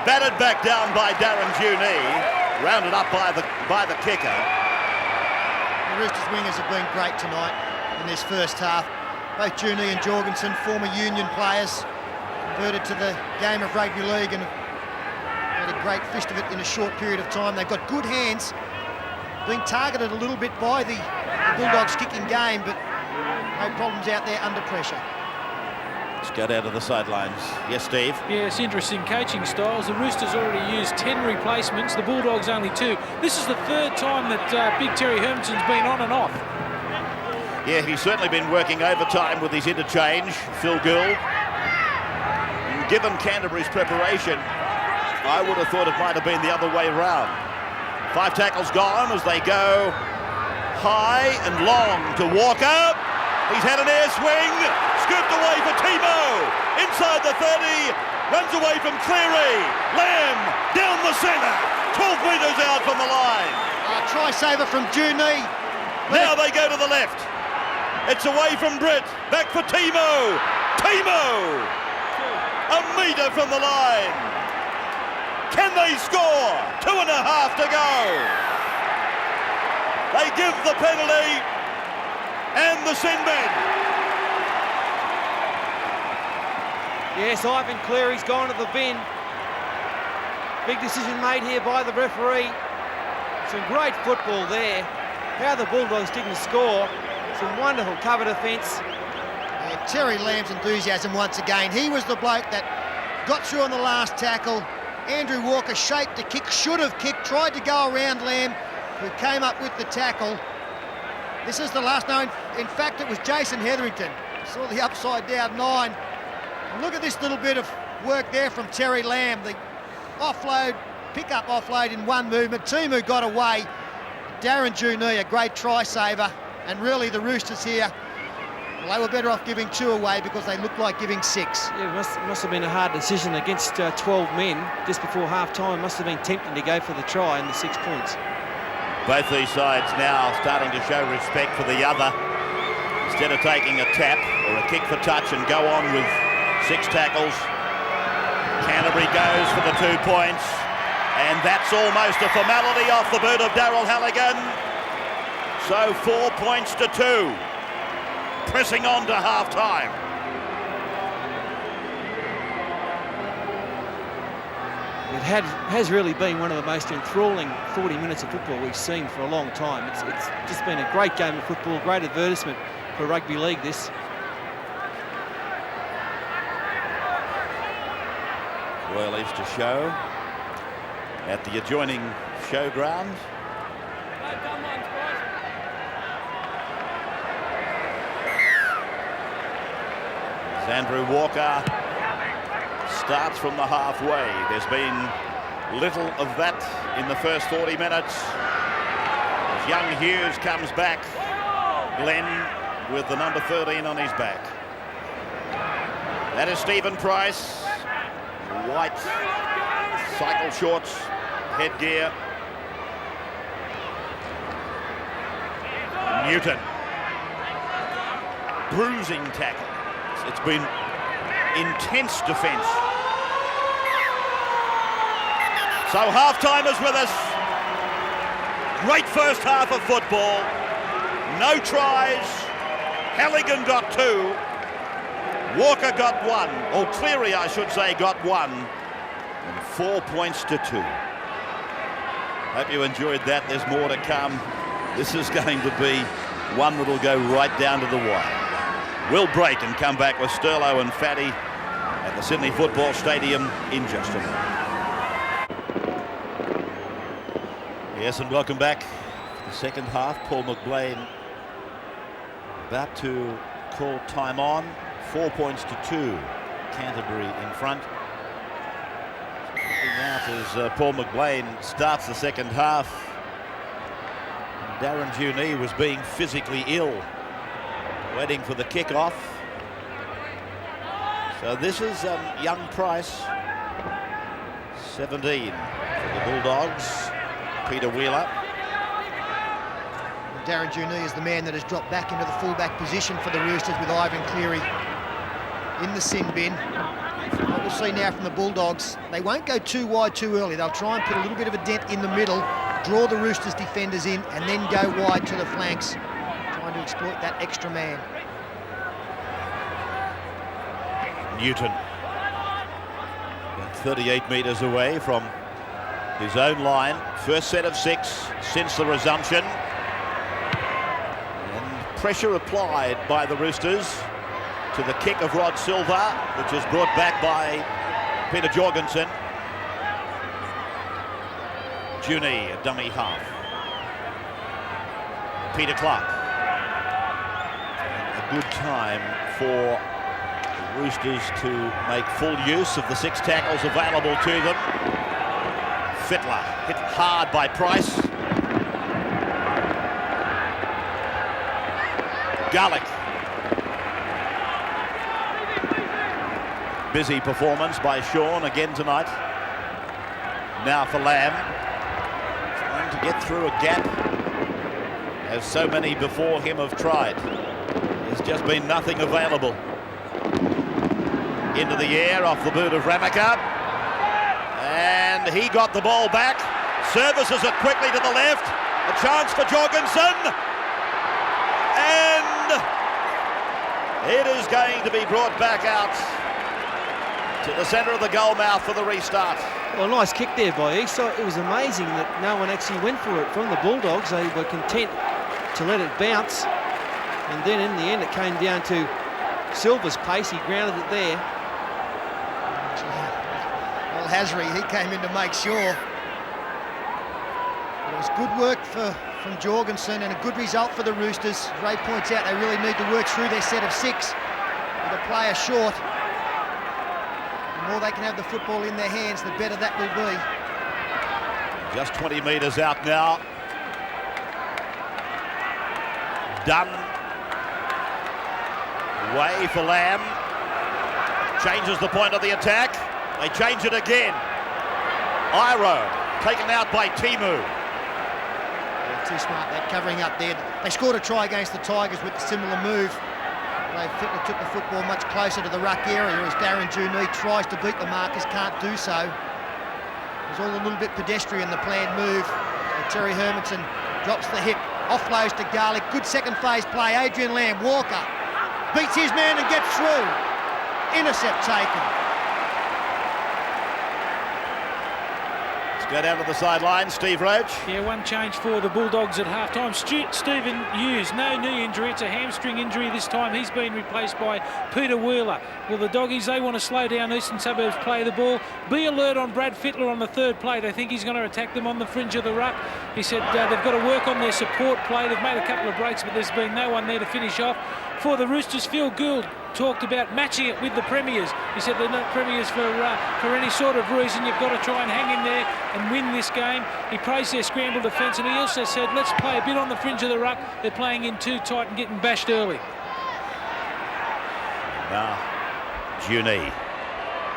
batted back down by Darren Junee, rounded up by the kicker. The Roosters wingers have been great tonight in this first half. Both Junee and Jorgensen, former Union players, converted to the game of rugby league and made a great fist of it in a short period of time. They've got good hands, being targeted a little bit by the Bulldogs kicking game, but no problems out there under pressure. Let's go down to the sidelines. Yes, Steve? Yes, interesting coaching styles. The Roosters already used 10 replacements, the Bulldogs only 2. This is the third time that Big Terry Hermanson's been on and off. Yeah, he's certainly been working overtime with his interchange, Phil Gould. And given Canterbury's preparation, I would have thought it might have been the other way around. 5 tackles gone as they go high and long to Walker. He's had an air swing, scooped away for Timo. Inside the 30, runs away from Cleary. Lamb down the centre, 12 metres out from the line. Try saver from Juni. Now they go to the left. It's away from Britt, back for Timo. Timo, a metre from the line. Can they score? 2.5 to go. They give the penalty and the sin bin. Yes, Ivan Cleary's gone to the bin. Big decision made here by the referee. Some great football there. How the Bulldogs didn't score. Some wonderful cover defence. And Terry Lamb's enthusiasm once again. He was the bloke that got through on the last tackle. Andrew Walker shaped the kick, should have kicked, tried to go around Lamb, who came up with the tackle. This is the last. No, in fact, it was Jason Hetherington. Saw the upside down 9. And look at this little bit of work there from Terry Lamb. The offload, pick-up offload in one movement. Timu got away. Darren Juni, a great try saver. And really the Roosters here, well, they were better off giving 2 away because they looked like giving 6. Yeah, it must have been a hard decision against 12 men just before half-time. Must have been tempting to go for the try and the 6 points. Both these sides now starting to show respect for the other. Instead of taking a tap or a kick for touch and go on with 6 tackles, Canterbury goes for the 2 points. And that's almost a formality off the boot of Daryl Halligan. So 4 points to 2. Pressing on to half-time. It has really been one of the most enthralling 40 minutes of football we've seen for a long time. It's just been a great game of football, great advertisement for rugby league, this. Royal Easter Show at the adjoining showground. Andrew Walker starts from the halfway. There's been little of that in the first 40 minutes. As young Hughes comes back, Glenn with the number 13 on his back. That is Stephen Price. White cycle shorts, headgear. Newton. Bruising tackle. It's been intense defence. So half-time is with us. Great first half of football. No tries. Halligan got 2. Walker got 1. Or Cleary, I should say, got 1. And 4 points to 2. Hope you enjoyed that. There's more to come. This is going to be one that'll go right down to the wire. We'll break and come back with Sterlo and Fatty at the Sydney Football Stadium in just a moment. Yes, and welcome back. The second half, Paul McBlain about to call time on. 4 points to 2. Canterbury in front. Looking out as Paul McBlain starts the second half. Darren Juni was being physically ill, waiting for the kick-off. So this is young Price, 17 for the Bulldogs. Peter Wheeler. Darren Juni is the man that has dropped back into the fullback position for the Roosters with Ivan Cleary in the sin bin. What we'll see now from the Bulldogs, they won't go too wide too early. They'll try and put a little bit of a dent in the middle, draw the Roosters defenders in, and then go wide to the flanks, trying to exploit that extra man. Newton, about 38 metres away from his own line. First set of 6 since the resumption. And pressure applied by the Roosters to the kick of Rod Silva, which is brought back by Peter Jorgensen. Juni, a dummy half. Peter Clark. A good time for the Roosters to make full use of the 6 tackles available to them. Fittler hit hard by Price. Garlick. Busy performance by Sean again tonight. Now for Lamb. Trying to get through a gap, as so many before him have tried. There's just been nothing available. Into the air off the boot of Ramaka. And he got the ball back. Services it quickly to the left. A chance for Jorgensen. And it is going to be brought back out to the centre of the goal mouth for the restart. Well, nice kick there by East. It was amazing that no one actually went for it from the Bulldogs. They were content to let it bounce. And then in the end, it came down to Silva's pace. He grounded it there. Well, Hazri, he came in to make sure. It was good work from Jorgensen and a good result for the Roosters. Ray points out they really need to work through their set of 6 with a player short. The more they can have the football in their hands, the better that will be. Just 20 metres out now. Dunn. Way for Lamb. Changes the point of the attack. They change it again. Iro taken out by Timu. They're too smart, they're covering up there. They scored a try against the Tigers with a similar move. Fittler took the football much closer to the ruck area as Darren Juni tries to beat the markers, can't do so. It was all a little bit pedestrian, the planned move. And Terry Hermanson drops the hip, offloads to Garlick. Good second phase play. Adrian Lamb, Walker beats his man and gets through. Intercept taken. Go down to the sideline, Steve Roach. Yeah, one change for the Bulldogs at half-time. Stephen Hughes, no knee injury, it's a hamstring injury this time. He's been replaced by Peter Wheeler. Well, the Doggies, they want to slow down Eastern Suburbs play the ball. Be alert on Brad Fittler on the 3rd play. They think he's going to attack them on the fringe of the ruck. He said they've got to work on their support play. They've made a couple of breaks, but there's been no one there to finish off. For the Roosters, Phil Gould talked about matching it with the Premiers. He said they're not Premiers for any sort of reason. You've got to try and hang in there and win this game. He praised their scramble defence, and he also said, let's play a bit on the fringe of the ruck. They're playing in too tight and getting bashed early. Now, Juni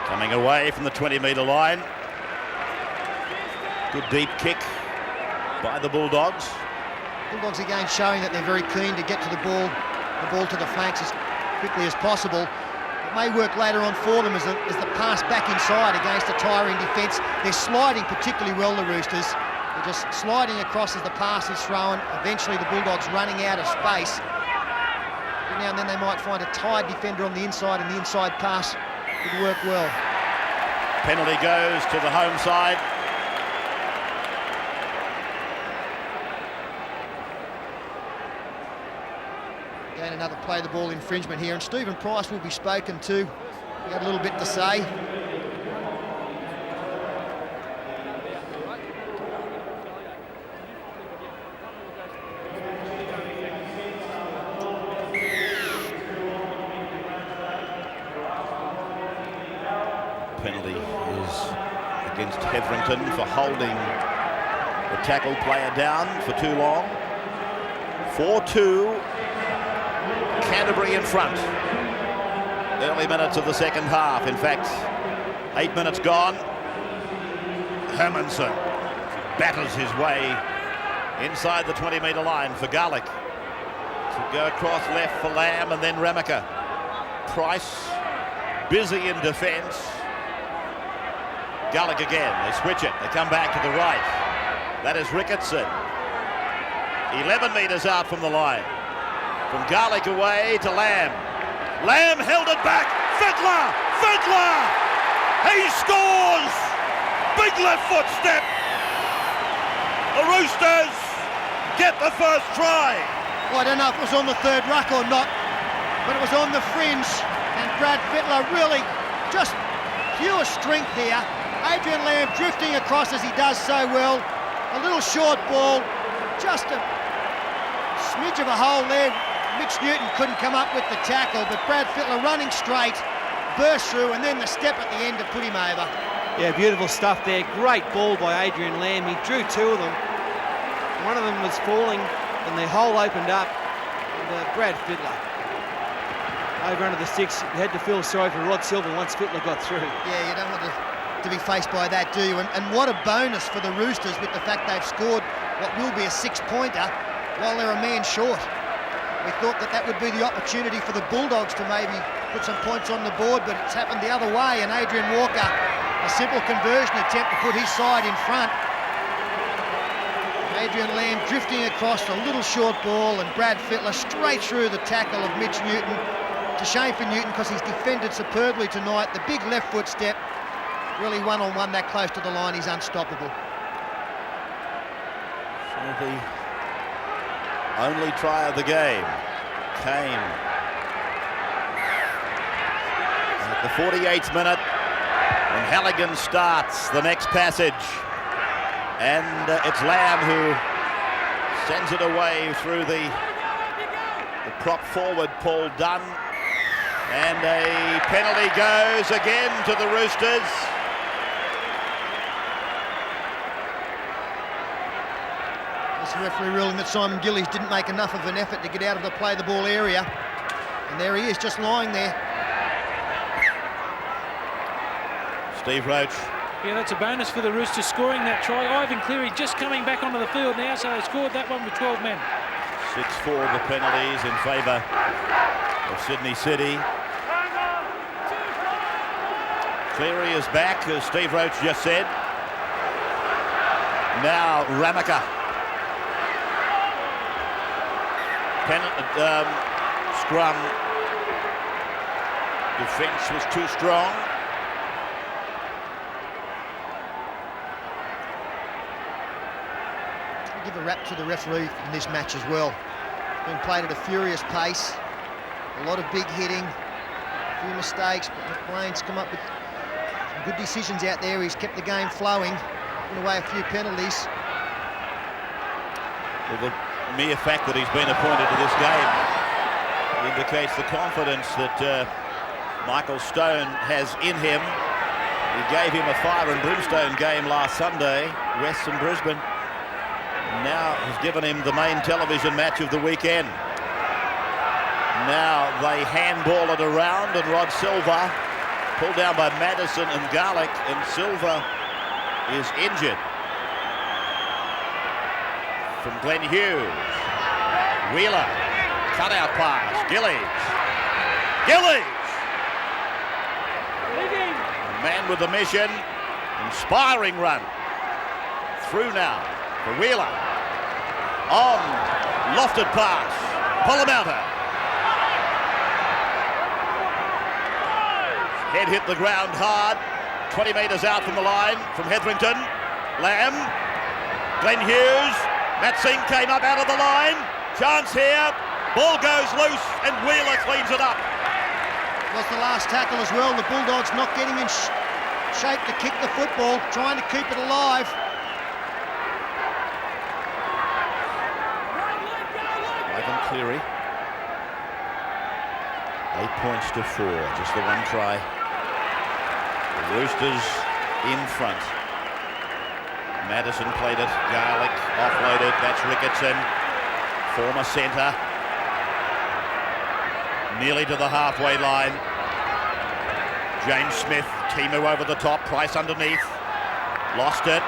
coming away from the 20-metre line. Good deep kick by the Bulldogs. Bulldogs again showing that they're very keen to get to the ball to the flanks as quickly as possible. It may work later on for them as the pass back inside against a tiring defence. They're sliding particularly well, the Roosters. They're just sliding across as the pass is thrown. Eventually the Bulldogs running out of space. Every now and then they might find a tired defender on the inside, and the inside pass would work well. Penalty goes to the home side. Again, another play the ball infringement here, and Stephen Price will be spoken to. He had a little bit to say. Penalty is against Hetherington for holding the tackle player down for too long. 4-2. Canterbury in front. Early minutes of the second half. In fact, 8 minutes gone. Hermanson batters his way inside the 20-metre line for Garlick. To go across left for Lamb and then Ramaka. Price busy in defence. Garlick again. They switch it. They come back to the right. That is Ricketson. 11 metres out from the line. From Garlick away to Lamb. Lamb held it back. Fittler! He scores! Big left foot step The Roosters get the first try. Well, I don't know if it was on the third ruck or not, but it was on the fringe, and Brad Fittler really just pure strength here. Adrian Lamb drifting across as he does so well. A little short ball, just a smidge of a hole there. Mitch Newton couldn't come up with the tackle, but Brad Fittler running straight, burst through, and then the step at the end to put him over. Yeah, beautiful stuff there. Great ball by Adrian Lamb. He drew two of them. One of them was falling, and the hole opened up. And Brad Fittler, over under the sticks, had to feel sorry for Rod Silver once Fittler got through. Yeah, you don't want to be faced by that, do you? And what a bonus for the Roosters with the fact they've scored what will be a 6-pointer while they're a man short. We thought that would be the opportunity for the Bulldogs to maybe put some points on the board, but it's happened the other way, and Adrian Walker, a simple conversion attempt to put his side in front. Adrian Lamb drifting across a little short ball, and Brad Fittler straight through the tackle of Mitch Newton. It's a shame for Newton because he's defended superbly tonight. The big left foot step, really one-on-one that close to the line, he's unstoppable. So the only try of the game came at the 48th minute when Halligan starts the next passage, and it's Lamb who sends it away through the prop forward Paul Dunn, and a penalty goes again to the Roosters. The referee ruling that Simon Gillies didn't make enough of an effort to get out of the play the ball area, and there he is just lying there. Steve Roach. Yeah, that's a bonus for the Roosters scoring that try. Ivan Cleary just coming back onto the field now, so they scored that one with 12 men. 6-4 the penalties in favour of Sydney City. Cleary is back, as Steve Roach just said. Now Ramaka. Scrum. Defence was too strong. I'll give a rap to the referee in this match as well. Been played at a furious pace. A lot of big hitting. A few mistakes, but McLean's come up with some good decisions out there. He's kept the game flowing. Put away a few penalties. Well, the mere fact that he's been appointed to this game indicates the confidence that Michael Stone has in him. He gave him a fire and brimstone game last Sunday, Western Brisbane. Now has given him the main television match of the weekend. Now they handball it around, and Rod Silver pulled down by Madison and Garlick, and Silver is injured. From Glenn Hughes. Wheeler. Cut-out pass. Gillies. A man with a mission. Inspiring run. Through now for Wheeler. On. Lofted pass. Polomauta. Head hit the ground hard. 20 metres out from the line from Hetherington. Lamb. Glenn Hughes. Matt Singh came up out of the line. Chance here. Ball goes loose and Wheeler cleans it up. Was the last tackle as well. The Bulldogs not getting in shape to kick the football, trying to keep it alive. Ivan Cleary. 8 points to 4. Just the one try. The Roosters in front. Madison played it, Garlick offloaded, that's Ricketson, former centre, nearly to the halfway line. James Smith, Timu over the top, Price underneath, lost it.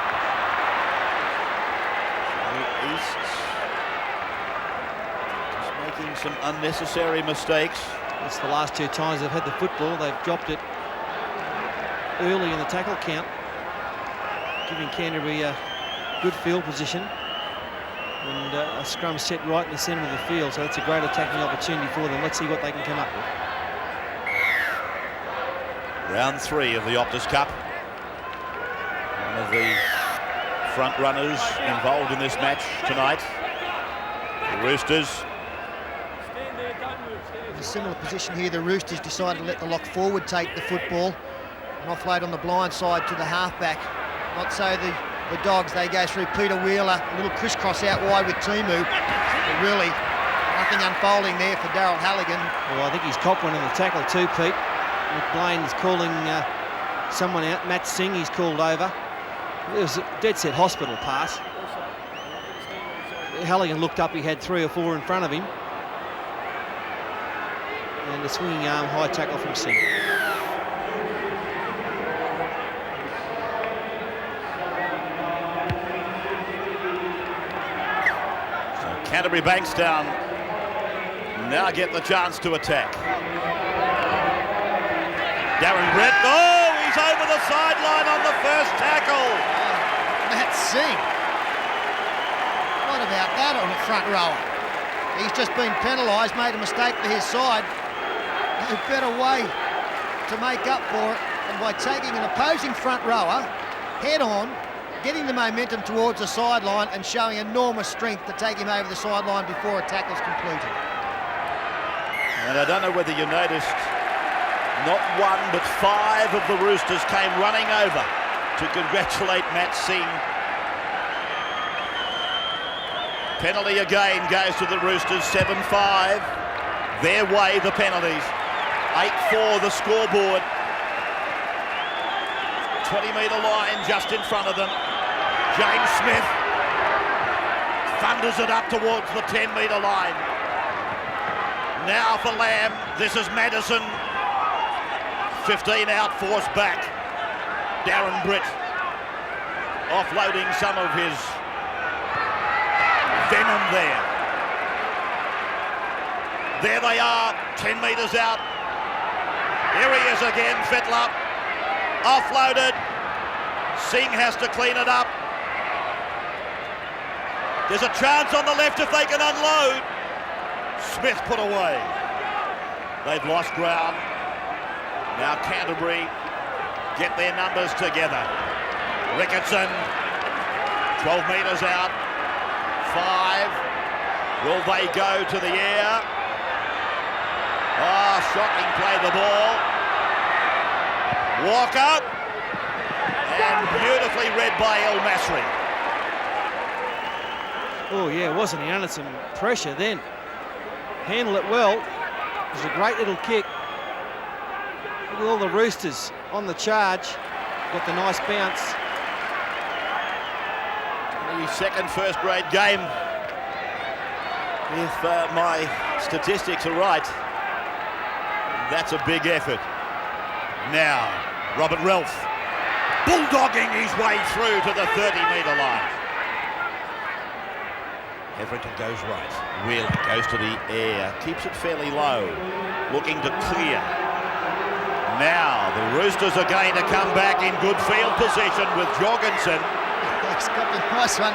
The East just making some unnecessary mistakes. It's the last two times they've had the football, they've dropped it early in the tackle count, giving Canterbury a good field position, and a scrum set right in the centre of the field, so that's a great attacking opportunity for them. Let's see what they can come up with. Round 3 of the Optus Cup. One of the front runners involved in this match tonight. The Roosters. In a similar position here, the Roosters decided to let the lock forward take the football and offload on the blind side to the halfback. Not so the Dogs, they go through Peter Wheeler, a little crisscross out wide with Timu. But really, nothing unfolding there for Daryl Halligan. Well, I think he's copped one in the tackle too, Pete. McBlain is calling someone out. Matt Singh, he's called over. It was a dead set hospital pass. Halligan looked up, he had 3 or 4 in front of him. And a swinging arm high tackle from Singh. So Canterbury Bankstown now get the chance to attack. Darren Brett, oh, he's over the sideline on the first tackle. Matt Singh. What about that on the front rower? He's just been penalised, made a mistake for his side. No better way to make up for it than by taking an opposing front rower head on, getting the momentum towards the sideline and showing enormous strength to take him over the sideline before a tackle's completed. And I don't know whether you noticed, not 1 but 5 of the Roosters came running over to congratulate Matt Singh. Penalty again goes to the Roosters, 7-5. Their way, the penalties. 8-4 the scoreboard. 20-metre line just in front of them. James Smith thunders it up towards the 10-metre line. Now for Lamb, this is Madison. 15 out, forced back. Darren Britt offloading some of his venom there. There they are, 10 metres out. Here he is again, Fittler. Offloaded. Singh has to clean it up. There's a chance on the left if they can unload. Smith put away. They've lost ground. Now Canterbury get their numbers together. Ricketson, 12 metres out. 5. Will they go to the air? Oh, shocking play the ball. Walker. And beautifully read by El Masri. Oh yeah, wasn't he under some pressure then? Handled it well. It was a great little kick. Look at all the Roosters on the charge. Got the nice bounce. The second first-grade game, if my statistics are right. That's a big effort. Now, Robert Relf bulldogging his way through to the 30-metre line. Everton goes right. Wheeler goes to the air, keeps it fairly low, looking to clear. Now, the Roosters are going to come back in good field position with Jorgensen. He's got the nice one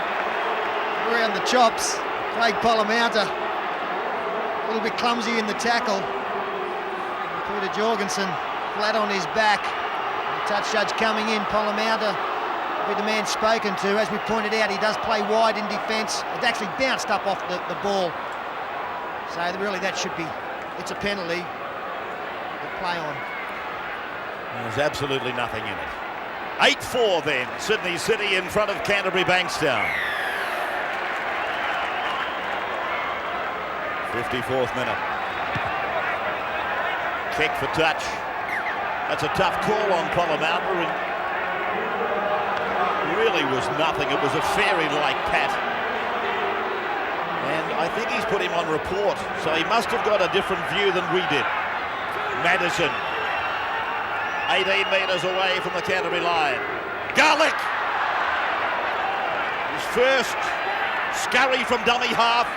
around the chops. Craig Pollamouta, a little bit clumsy in the tackle. Peter Jorgensen flat on his back. The touch judge coming in. Pollamouta with the man spoken to. As we pointed out, he does play wide in defence. It actually bounced up off the ball. So really that should be, it's a penalty. Good play on. There's absolutely nothing in it. 8-4 then, Sydney City in front of Canterbury Bankstown. 54th minute. Kick for touch. That's a tough call on Pollamouta, and really was nothing. It was a fairy-like pat. And I think he's put him on report, so he must have got a different view than we did. Madison, 18 metres away from the Canterbury line. Garlick! His first scurry from dummy half.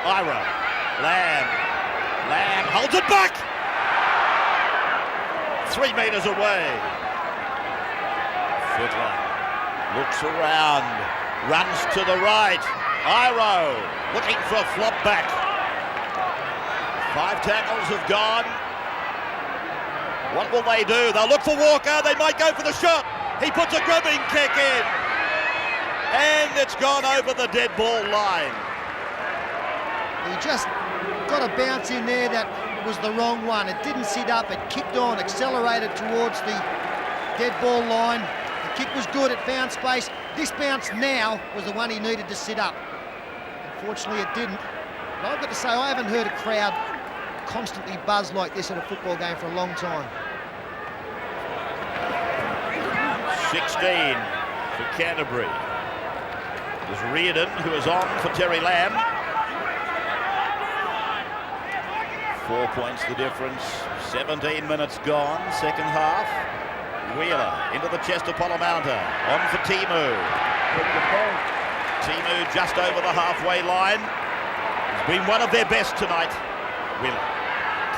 Ira. Lamb holds it back! 3 metres away. Fittler looks around, runs to the right. Iro looking for a flop back. 5 tackles have gone. What will they do? They'll look for Walker. They might go for the shot. He puts a grubbing kick in. And it's gone over the dead ball line. He just got a bounce in there that was the wrong one. It didn't sit up, it kicked on, accelerated towards the dead ball line. The kick was good, it found space. This bounce now was the one he needed to sit up. Unfortunately, it didn't. But I've got to say, I haven't heard a crowd constantly buzz like this at a football game for a long time. 16 for Canterbury. It was Reardon who is on for Terry Lamb. 4 points the difference. 17 minutes gone, second half. Wheeler into the chest of Polamaunta. On for Timu. Timu just over the halfway line. He's been one of their best tonight. Wheeler.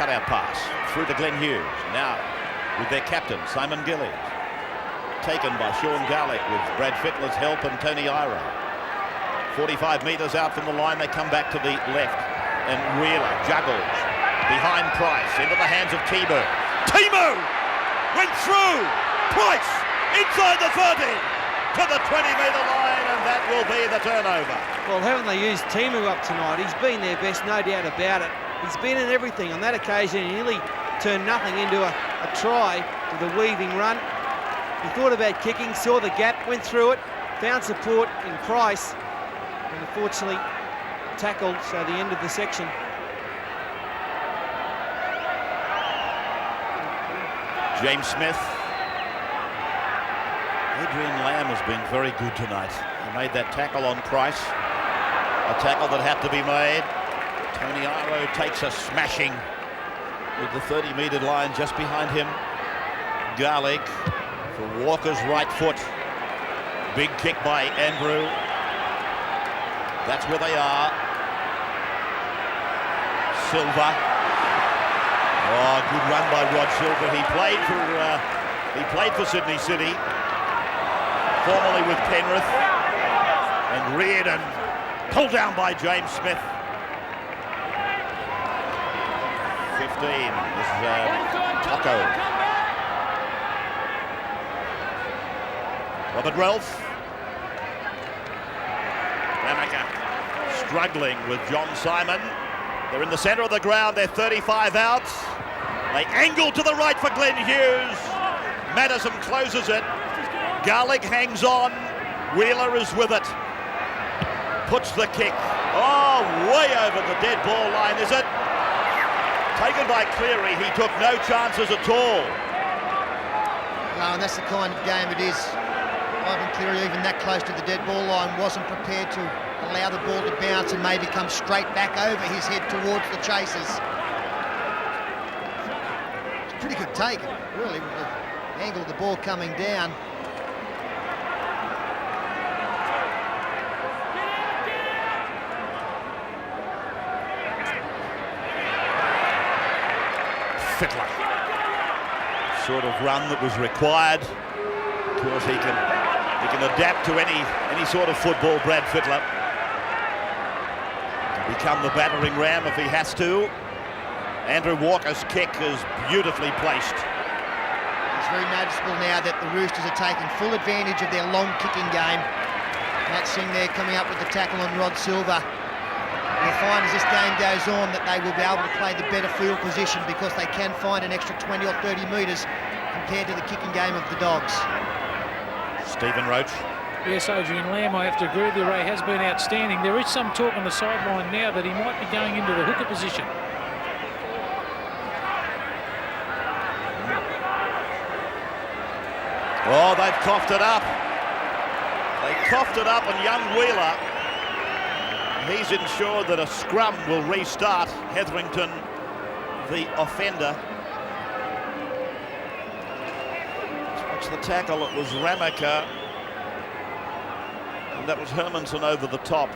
Cut-out pass through to Glenn Hughes. Now with their captain, Simon Gillies. Taken by Sean Garlick with Brad Fittler's help and Tony Iro. 45 metres out from the line, they come back to the left. And Wheeler juggles behind Price into the hands of Timu. Timu went through. Price inside the 30 to the 20-metre line, and that will be the turnover. Well, haven't they used Timu up tonight? He's been their best, no doubt about it. He's been in everything. On that occasion, he nearly turned nothing into a try with a weaving run. He thought about kicking, saw the gap, went through it, found support in Price, and unfortunately tackled, so the end of the section. James Smith. Adrian Lamb has been very good tonight. He made that tackle on Price. A tackle that had to be made. Tony Iro takes a smashing with the 30-metre line just behind him. Garlic for Walker's right foot. Big kick by Andrew. That's where they are. Silva. Oh, good run by Rod Silva. He played for Sydney City, formerly with Penrith. And Reardon pulled down by James Smith. 15 is Tocco. Robert Ralph. Ramaka struggling with John Simon. They're in the centre of the ground. They're 35 out. They angle to the right for Glenn Hughes. Madison closes it. Garlick hangs on. Wheeler is with it. Puts the kick. Oh, way over the dead ball line, is it? Taken by Cleary. He took no chances at all. No, and that's the kind of game it is. Ivan Cleary, even that close to the dead ball line, wasn't prepared to allow the ball to bounce and maybe come straight back over his head towards the chasers. It's a pretty good take, really, with the angle of the ball coming down. Fittler. Sort of run that was required. Of course, he can adapt to any sort of football, Brad Fittler. Become the battering ram if he has to. Andrew Walker's kick is beautifully placed. It's very noticeable now that the Roosters are taking full advantage of their long kicking game. Matt Singh there coming up with the tackle on Rod Silva. You'll find as this game goes on that they will be able to play the better field position because they can find an extra 20 or 30 metres compared to the kicking game of the Dogs. Stephen Roach. Yes, Adrian Lamb, I have to agree with you, Ray, has been outstanding. There is some talk on the sideline now that he might be going into the hooker position. Oh, they've coughed it up. They coughed it up, and young Wheeler, he's ensured that a scrum will restart. Hetherington, the offender. Watch the tackle. It was Ramaka. And that was Hermanson over the top.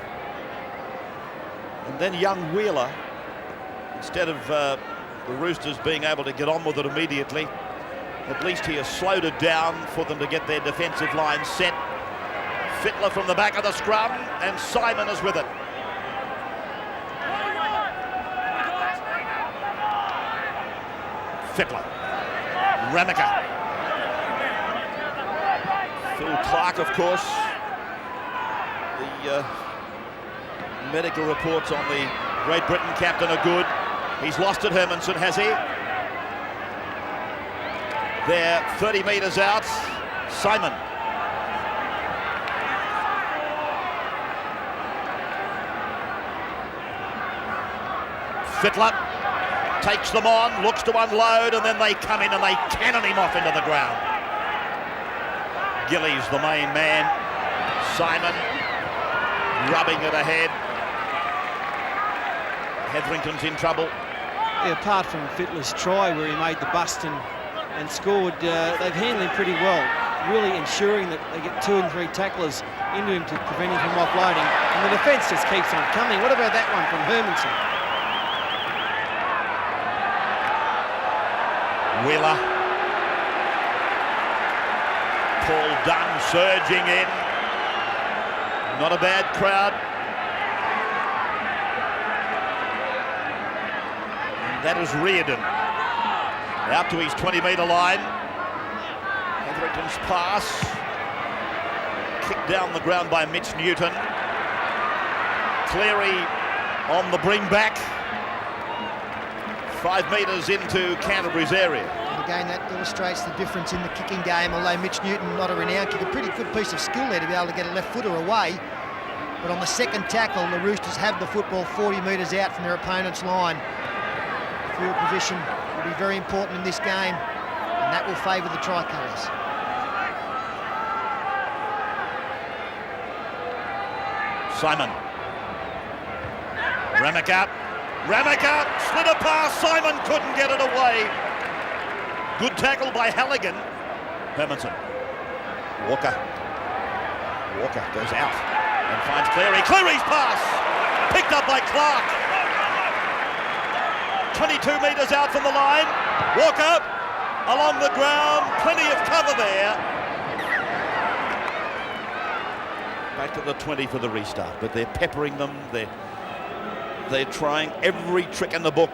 And then young Wheeler, instead of the Roosters being able to get on with it immediately, at least he has slowed it down for them to get their defensive line set. Fittler from the back of the scrum, and Simon is with it. Fittler. Ramaka. Phil Clark, of course. The medical reports on the Great Britain captain are good. He's lost it, Hermanson, has he? They're 30 metres out. Simon. Fittler takes them on, looks to unload, and then they come in and they cannon him off into the ground. Gillies, the main man. Simon rubbing it ahead. Hetherington's in trouble. Yeah, apart from Fittler's try where he made the bust and scored, they've handled him pretty well, really ensuring that they get 2 and 3 tacklers into him to prevent him from offloading. And the defence just keeps on coming. What about that one from Hermanson? Wheeler. Paul Dunn surging in. Not a bad crowd. And that is Reardon. Out to his 20-metre line. Hetherington's pass. Kicked down the ground by Mitch Newton. Cleary on the bring back. 5 metres into Canterbury's area. And again, that illustrates the difference in the kicking game. Although Mitch Newton, not a renowned kicker, a pretty good piece of skill there to be able to get a left footer away. But on the second tackle, the Roosters have the football 40 metres out from their opponent's line. Field position will be very important in this game, and that will favour the Tricolours. Simon. Ramaka slid a pass. Simon couldn't get it away. Good tackle by Halligan. Hermanson. Walker goes out and finds Cleary. Cleary's pass picked up by Clark. 22 metres out from the line. Walker along the ground. Plenty of cover there. Back to the 20 for the restart, but they're peppering them. They're trying every trick in the book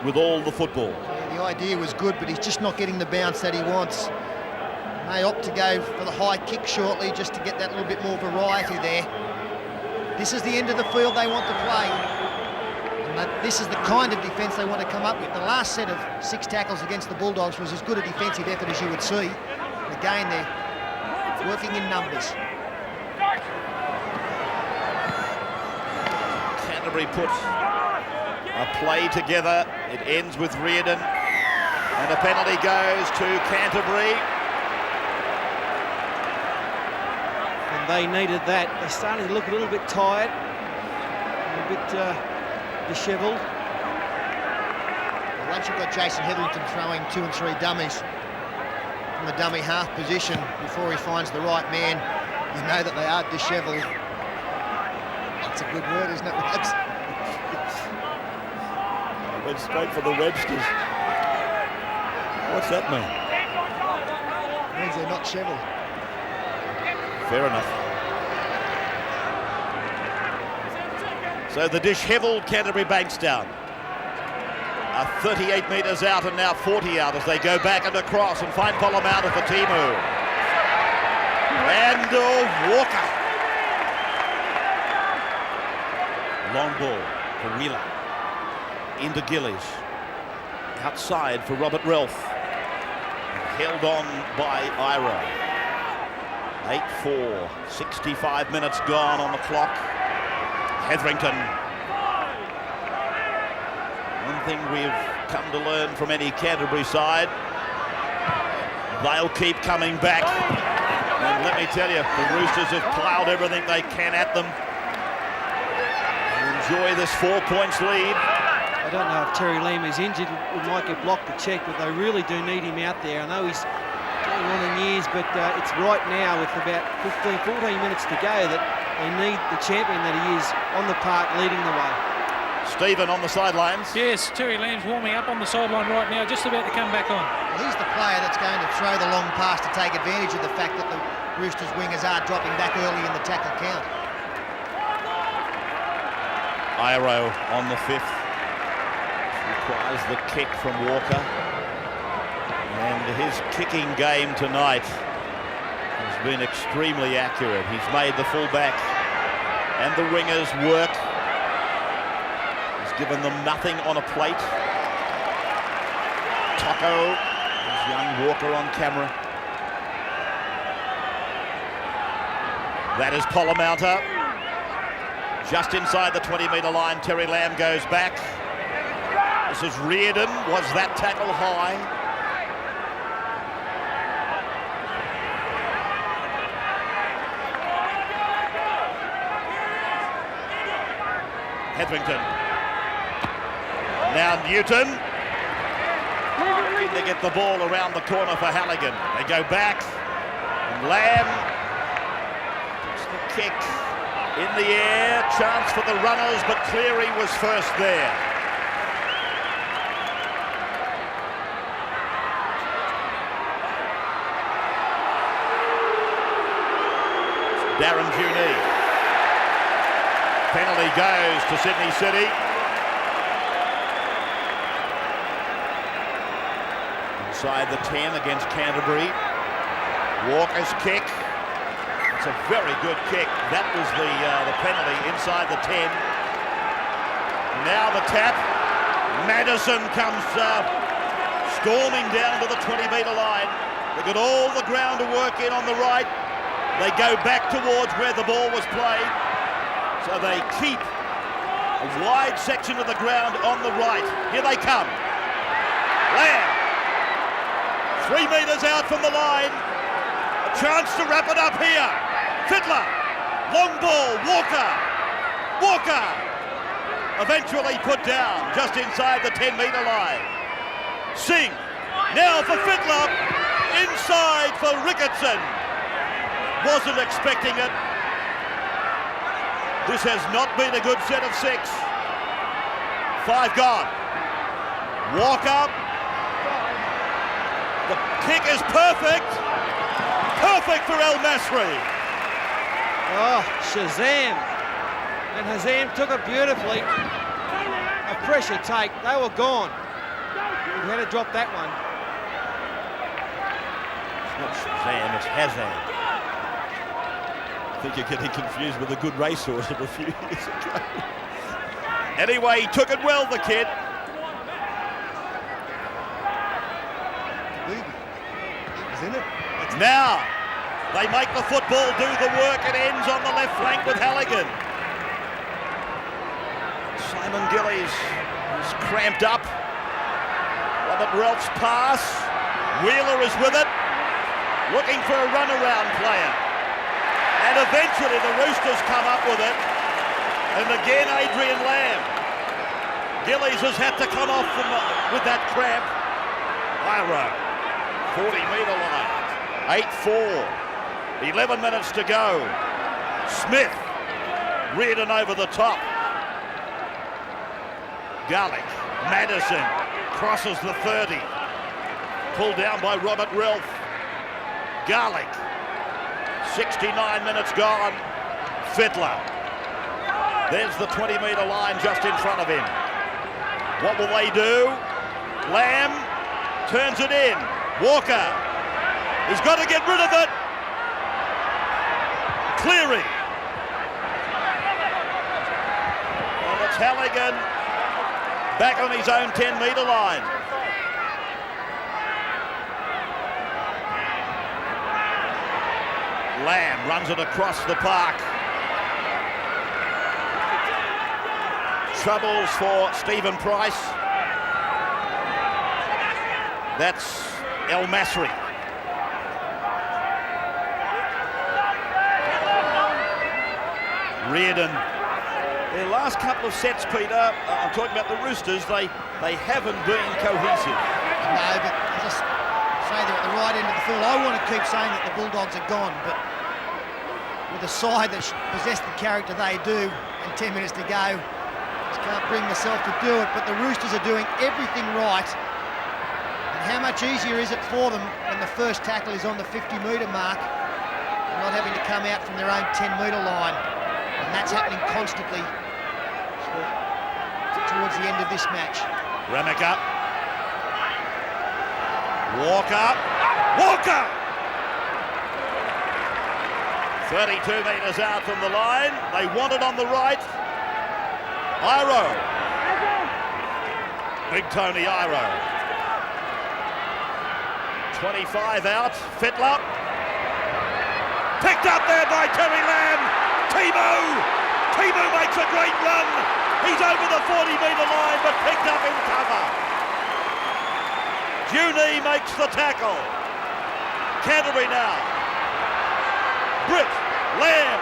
with all the football. The idea was good, but he's just not getting the bounce that he wants. May opt to go for the high kick shortly just to get that little bit more variety there. This is the end of the field they want to play. And this is the kind of defence they want to come up with. The last set of 6 tackles against the Bulldogs was as good a defensive effort as you would see. And again, they're working in numbers. Canterbury puts a play together. It ends with Reardon, and a penalty goes to Canterbury. And they needed that. They're starting to look a little bit tired, a bit dishevelled. Once you've got Jason Hetherington throwing 2 and 3 dummies from the dummy half position before he finds the right man, you know that they are dishevelled. That's a good word, isn't it? Went straight for the Websters. What's that mean? It means they're not shevelled. Fair enough. So the dishevelled Canterbury Bankstown are 38 metres out and now 40 out as they go back and across and find Polomouta for Timu. And Walker. Long ball for Wheeler. Into Gillies. Outside for Robert Relf. Held on by Iro. 8-4. 65 minutes gone on the clock. Hetherington. One thing we've come to learn from any Canterbury side, they'll keep coming back. And let me tell you, the Roosters have ploughed everything they can at them. Enjoy this 4 points lead. I don't know if Terry Lamb is injured. We might get blocked to check, but they really do need him out there. I know he's getting on in years, but it's right now with about 14 minutes to go that they need the champion that he is on the park leading the way. Stephen on the sidelines. Yes, Terry Lamb's warming up on the sideline right now, just about to come back on. Well, he's the player that's going to throw the long pass to take advantage of the fact that the Roosters wingers are dropping back early in the tackle count. Iro on the 5th. Requires the kick from Walker. And his kicking game tonight has been extremely accurate. He's made the fullback and the wingers work. He's given them nothing on a plate. Tocco, there's young Walker on camera. That is Polomouta. Just inside the 20-metre line, Terry Lamb goes back. This is Reardon. Was that tackle high? Hetherington. Now Newton. They get the ball around the corner for Halligan. They go back. And Lamb puts the kick in the air. Chance for the runners, but Cleary was first there. Darren Juney. Penalty goes to Sydney City. Inside the 10 against Canterbury. Walker's kick. It's a very good kick. That was the penalty inside the 10. Now the tap. Madison comes storming down to the 20-metre line. They got all the ground to work in on the right. They go back towards where the ball was played. So they keep a wide section of the ground on the right. Here they come. Lamb. 3 metres out from the line. A chance to wrap it up here. Fittler. Long ball. Walker. Walker. Eventually put down just inside the 10-metre line. Singh. Now for Fittler. Inside for Ricketson. Wasn't expecting it. This has not been a good set of 6. 5 gone. Walker. The kick is perfect. Perfect for El Masri. Oh, Shazam. And Hazam took it beautifully. A pressure take. They were gone. He had to drop that one. It's not Shazam, it's Hazam. I think you're getting confused with a good racehorse of a few years ago. Anyway, he took it well, the kid. Now, they make the football do the work. It ends on the left flank with Halligan. Simon Gillies is cramped up. Robert Ralph's pass. Wheeler is with it. Looking for a runaround player. And eventually the Roosters come up with it. And again, Adrian Lamb. Gillies has had to come off with that cramp. Ira, 40-metre line. 8-4. 11 minutes to go. Smith. Reardon over the top. Garlick. Madison crosses the 30. Pulled down by Robert Ralph. Garlick. 69 minutes gone. Fittler. There's the 20-metre line just in front of him. What will they do? Lamb turns it in. Walker. He's got to get rid of it. Cleary. Well, it's Halligan back on his own 10-metre line. Lamb runs it across the park. Troubles for Stephen Price. That's El Masri. Reardon. Their last couple of sets, Peter, I'm talking about the Roosters, they haven't been cohesive. No, but I just say they're at the right end of the field. I want to keep saying that the Bulldogs are gone, but with a side that possess the character they do, and 10 minutes to go, just can't bring myself to do it. But the Roosters are doing everything right. And how much easier is it for them when the first tackle is on the 50-metre mark, and not having to come out from their own 10-metre line? And that's happening constantly towards the end of this match. Remica. Walker. Walker! 32 metres out from the line. They want it on the right. Iro. Big Tony Iro. 25 out. Fittler. Picked up there by Terry Lamb. Timu makes a great run. He's over the 40-metre line, but picked up in cover. Juni makes the tackle. Canterbury now. Britt, Lamb,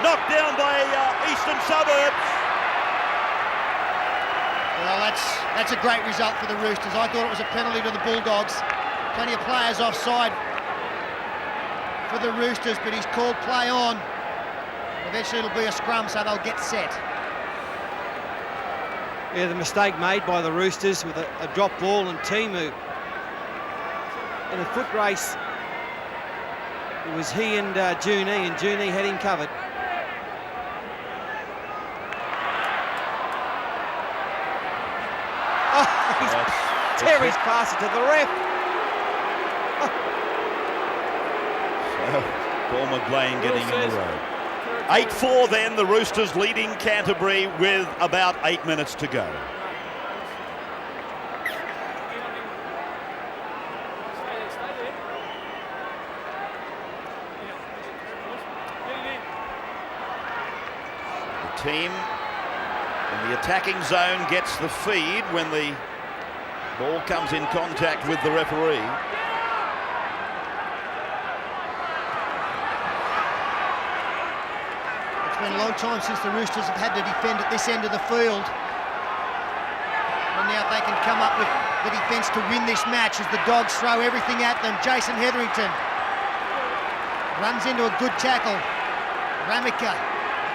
knocked down by Eastern Suburbs. Well, that's a great result for the Roosters. I thought it was a penalty to the Bulldogs. Plenty of players offside for the Roosters, but he's called play on. Eventually it'll be a scrum, so they'll get set. Yeah, the mistake made by the Roosters with a drop ball, and Timu in a foot race. It was he and Juni, and Juni had him covered. Oh, Terry's passed it to the ref. So, Paul McLean getting in the road. 8-4 then, the Roosters leading Canterbury with about 8 minutes to go. The team in the attacking zone gets the feed when the ball comes in contact with the referee. It's been a long time since the Roosters have had to defend at this end of the field. And now they can come up with the defence to win this match as the Dogs throw everything at them. Jason Hetherington runs into a good tackle. Ramika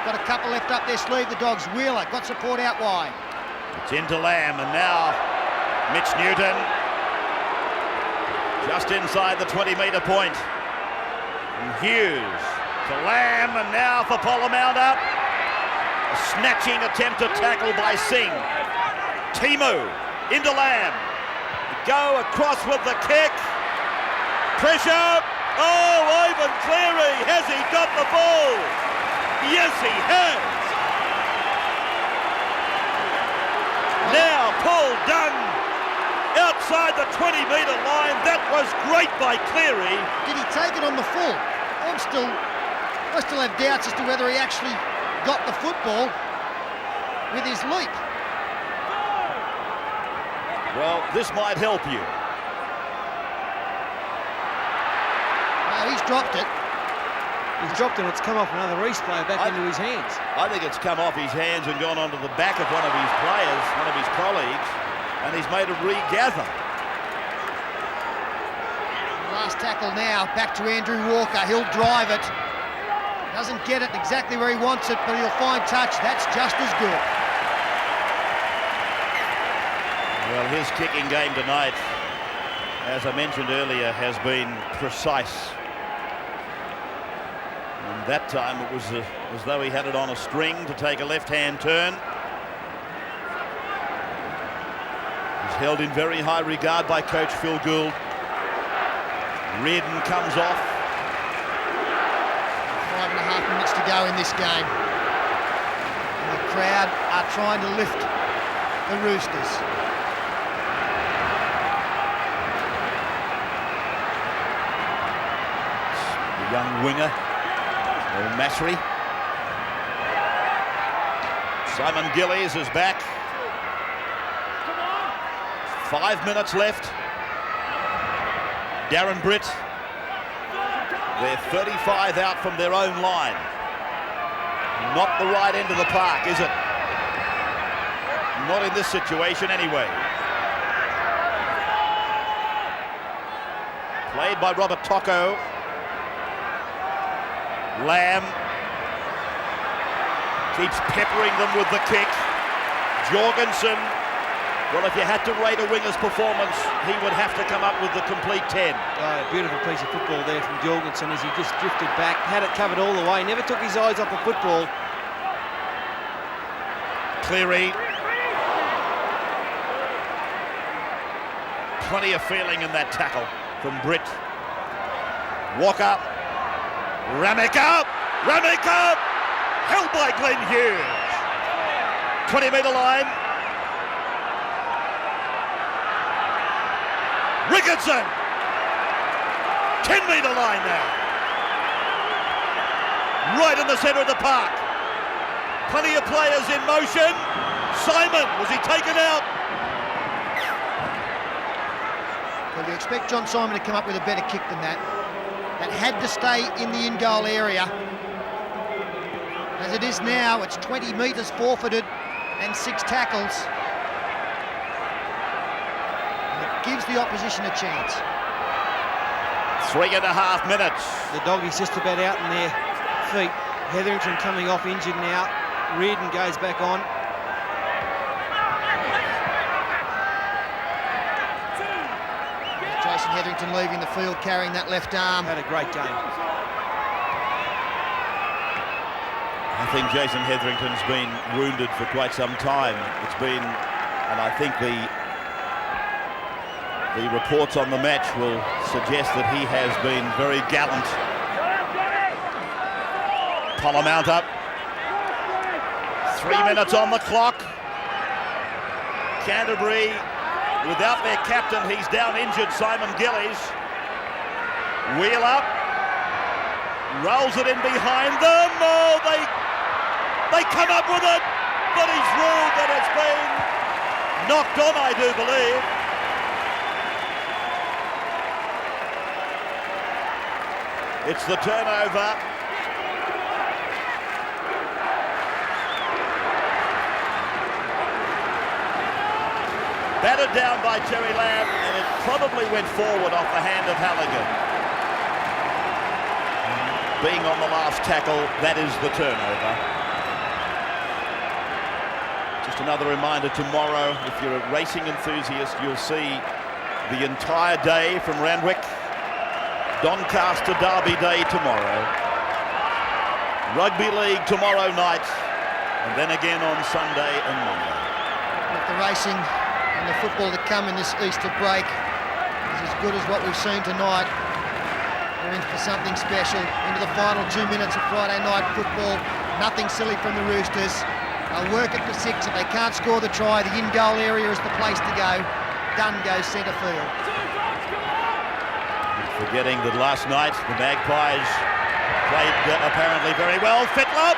got a couple left up their sleeve, the Dogs. Wheeler got support out wide. It's into Lamb, and now Mitch Newton just inside the 20-metre point. And Hughes to Lamb, and now for Pollamounder. A snatching attempt to tackle by Singh. Timu into Lamb. Go across with the kick. Pressure. Oh, Ivan Cleary, has he got the ball? Yes, he has. Now Paul Dunn outside the 20-metre line. That was great by Cleary. Did he take it on the full? I still have doubts as to whether he actually got the football with his leap. Well, this might help you. No, he's dropped it. He's dropped it, it's come off another Reece player back into his hands. I think it's come off his hands and gone onto the back of one of his players, one of his colleagues, and he's made a regather. Last tackle now, back to Andrew Walker. He'll drive it. Doesn't get it exactly where he wants it, but he'll find touch. That's just as good. Well, his kicking game tonight, as I mentioned earlier, has been precise. And that time it was as though he had it on a string to take a left-hand turn. He's held in very high regard by coach Phil Gould. Reardon comes off. 5.5 minutes to go in this game. And the crowd are trying to lift the Roosters. The young winger, Masri. Simon Gillies is back. 5 minutes left. Darren Britt. They're 35 out from their own line. Not the right end of the park, is it? Not in this situation anyway. Played by Robert Tocco. Lamb keeps peppering them with the kick. Jorgensen, well, if you had to rate a winger's performance, he would have to come up with the complete 10. Oh, beautiful piece of football there from Jorgensen as he just drifted back, had it covered all the way, never took his eyes off the football. Cleary. Plenty of feeling in that tackle from Britt. Walker. Ramika. Rameka, held by Glenn Hughes. 20-metre line. Ricketson. 10-metre line now. Right in the centre of the park. Plenty of players in motion. Simon, was he taken out? Well, you expect John Simon to come up with a better kick than that. That had to stay in the in-goal area. As it is now, it's 20 metres forfeited and 6 tackles. And it gives the opposition a chance. 3.5 minutes. The doggies just about out in their feet. Hetherington coming off injured now. Reardon goes back on. Jason Hetherington leaving the field, carrying that left arm. Had a great game. I think Jason Hetherington's been wounded for quite some time. It's been, and I think the reports on the match will suggest that he has been very gallant. Pollamount up. 3 minutes on the clock. Canterbury, without their captain, he's down injured, Simon Gillies. Wheel up. Rolls it in behind them. Oh, they come up with it, but he's ruled that it's been knocked on, I do believe. It's the turnover. Battered down by Terry Lamb, and it probably went forward off the hand of Halligan. Being on the last tackle, that is the turnover. Just another reminder, tomorrow, if you're a racing enthusiast, you'll see the entire day from Randwick. Doncaster Derby Day tomorrow. Rugby League tomorrow night, and then again on Sunday and Monday. With the racing and the football to come in this Easter break is as good as what we've seen tonight. We're in for something special. Into the final 2 minutes of Friday night football. Nothing silly from the Roosters. They'll work it for 6. If they can't score the try, the in-goal area is the place to go. Dunn goes centre field. Forgetting that last night the Magpies played apparently very well. Fittler,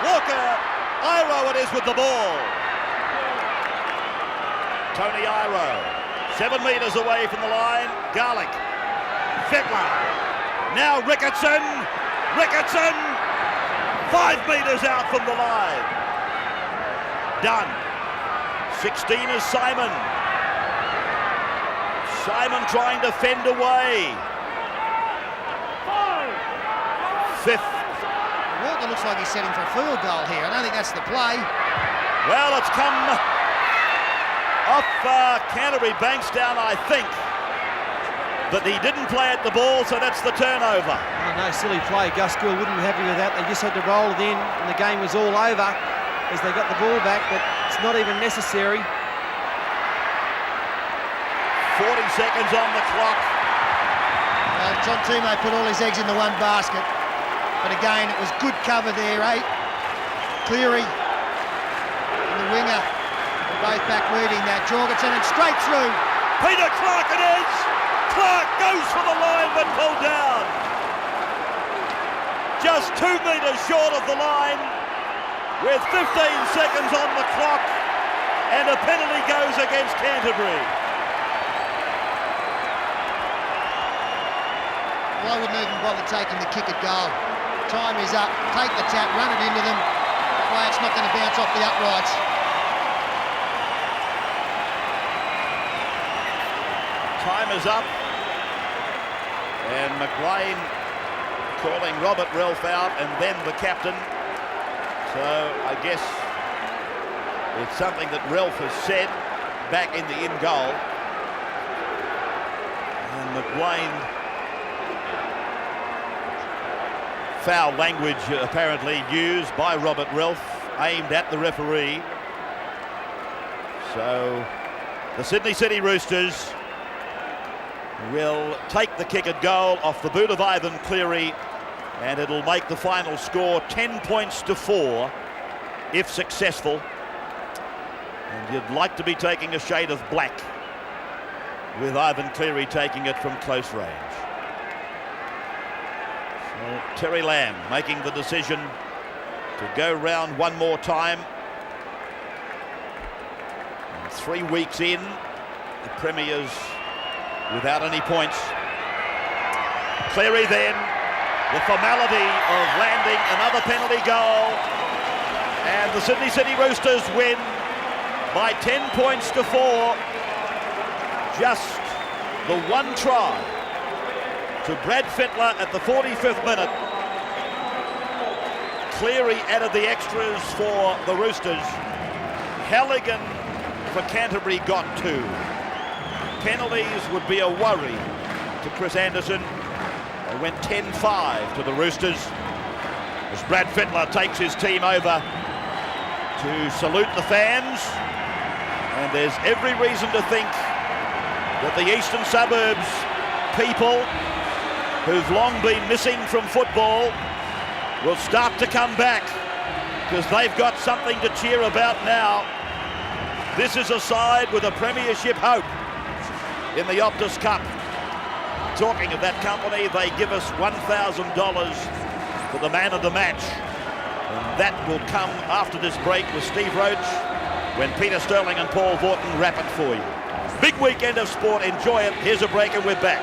Walker, Iro it is with the ball. Tony Iro, 7 metres away from the line. Garlick, Fittler, now Ricketson, 5 metres out from the line. Done. 16 is Simon. Simon trying to fend away. 5th. Walker looks like he's setting for a field goal here. I don't think that's the play. Well, it's come off Canterbury Bankstown, I think. But he didn't play at the ball, so that's the turnover. Oh, no, silly play. Gus Gill wouldn't be happy with that. They just had to roll it in, and the game was all over as they got the ball back, but it's not even necessary. 40 seconds on the clock. John Timo put all his eggs in the one basket. But again, it was good cover there, eh? Cleary and the winger were both back reading that. Jorgensen and straight through. Peter Clark it is. Clark goes for the line but pulled down. Just 2 metres short of the line with 15 seconds on the clock, and a penalty goes against Canterbury. Well, I wouldn't even bother taking the kick at goal. Time is up. Take the tap, run it into them. That way it's not going to bounce off the uprights. Time is up. And McLean calling Robert Relf out, and then the captain. So I guess it's something that Relf has said back in the in-goal. And McLean... foul language apparently used by Robert Relf, aimed at the referee. So the Sydney City Roosters will take the kick at goal off the boot of Ivan Cleary And it'll make the final score 10 points to 4 if successful. And you'd like to be taking a shade of black with Ivan Cleary taking it from close range. So Terry Lamb making the decision to go round one more time. And 3 weeks in, the Premiers without any points. Cleary then, the formality of landing another penalty goal, and the Sydney City Roosters win by 10 points to 4. Just the one try to Brad Fittler at the 45th minute. Cleary added the extras for the Roosters. Halligan for Canterbury got 2. Penalties would be a worry to Chris Anderson. They went 10-5 to the Roosters as Brad Fittler takes his team over to salute the fans. And there's every reason to think that the eastern suburbs people who've long been missing from football will start to come back because they've got something to cheer about now. This is a side with a premiership hope in the Optus Cup. Talking of that company, they give us $1,000 for the man of the match. And that will come after this break with Steve Roach when Peter Sterling and Paul Vorton wrap it for you. Big weekend of sport. Enjoy it. Here's a break and we're back.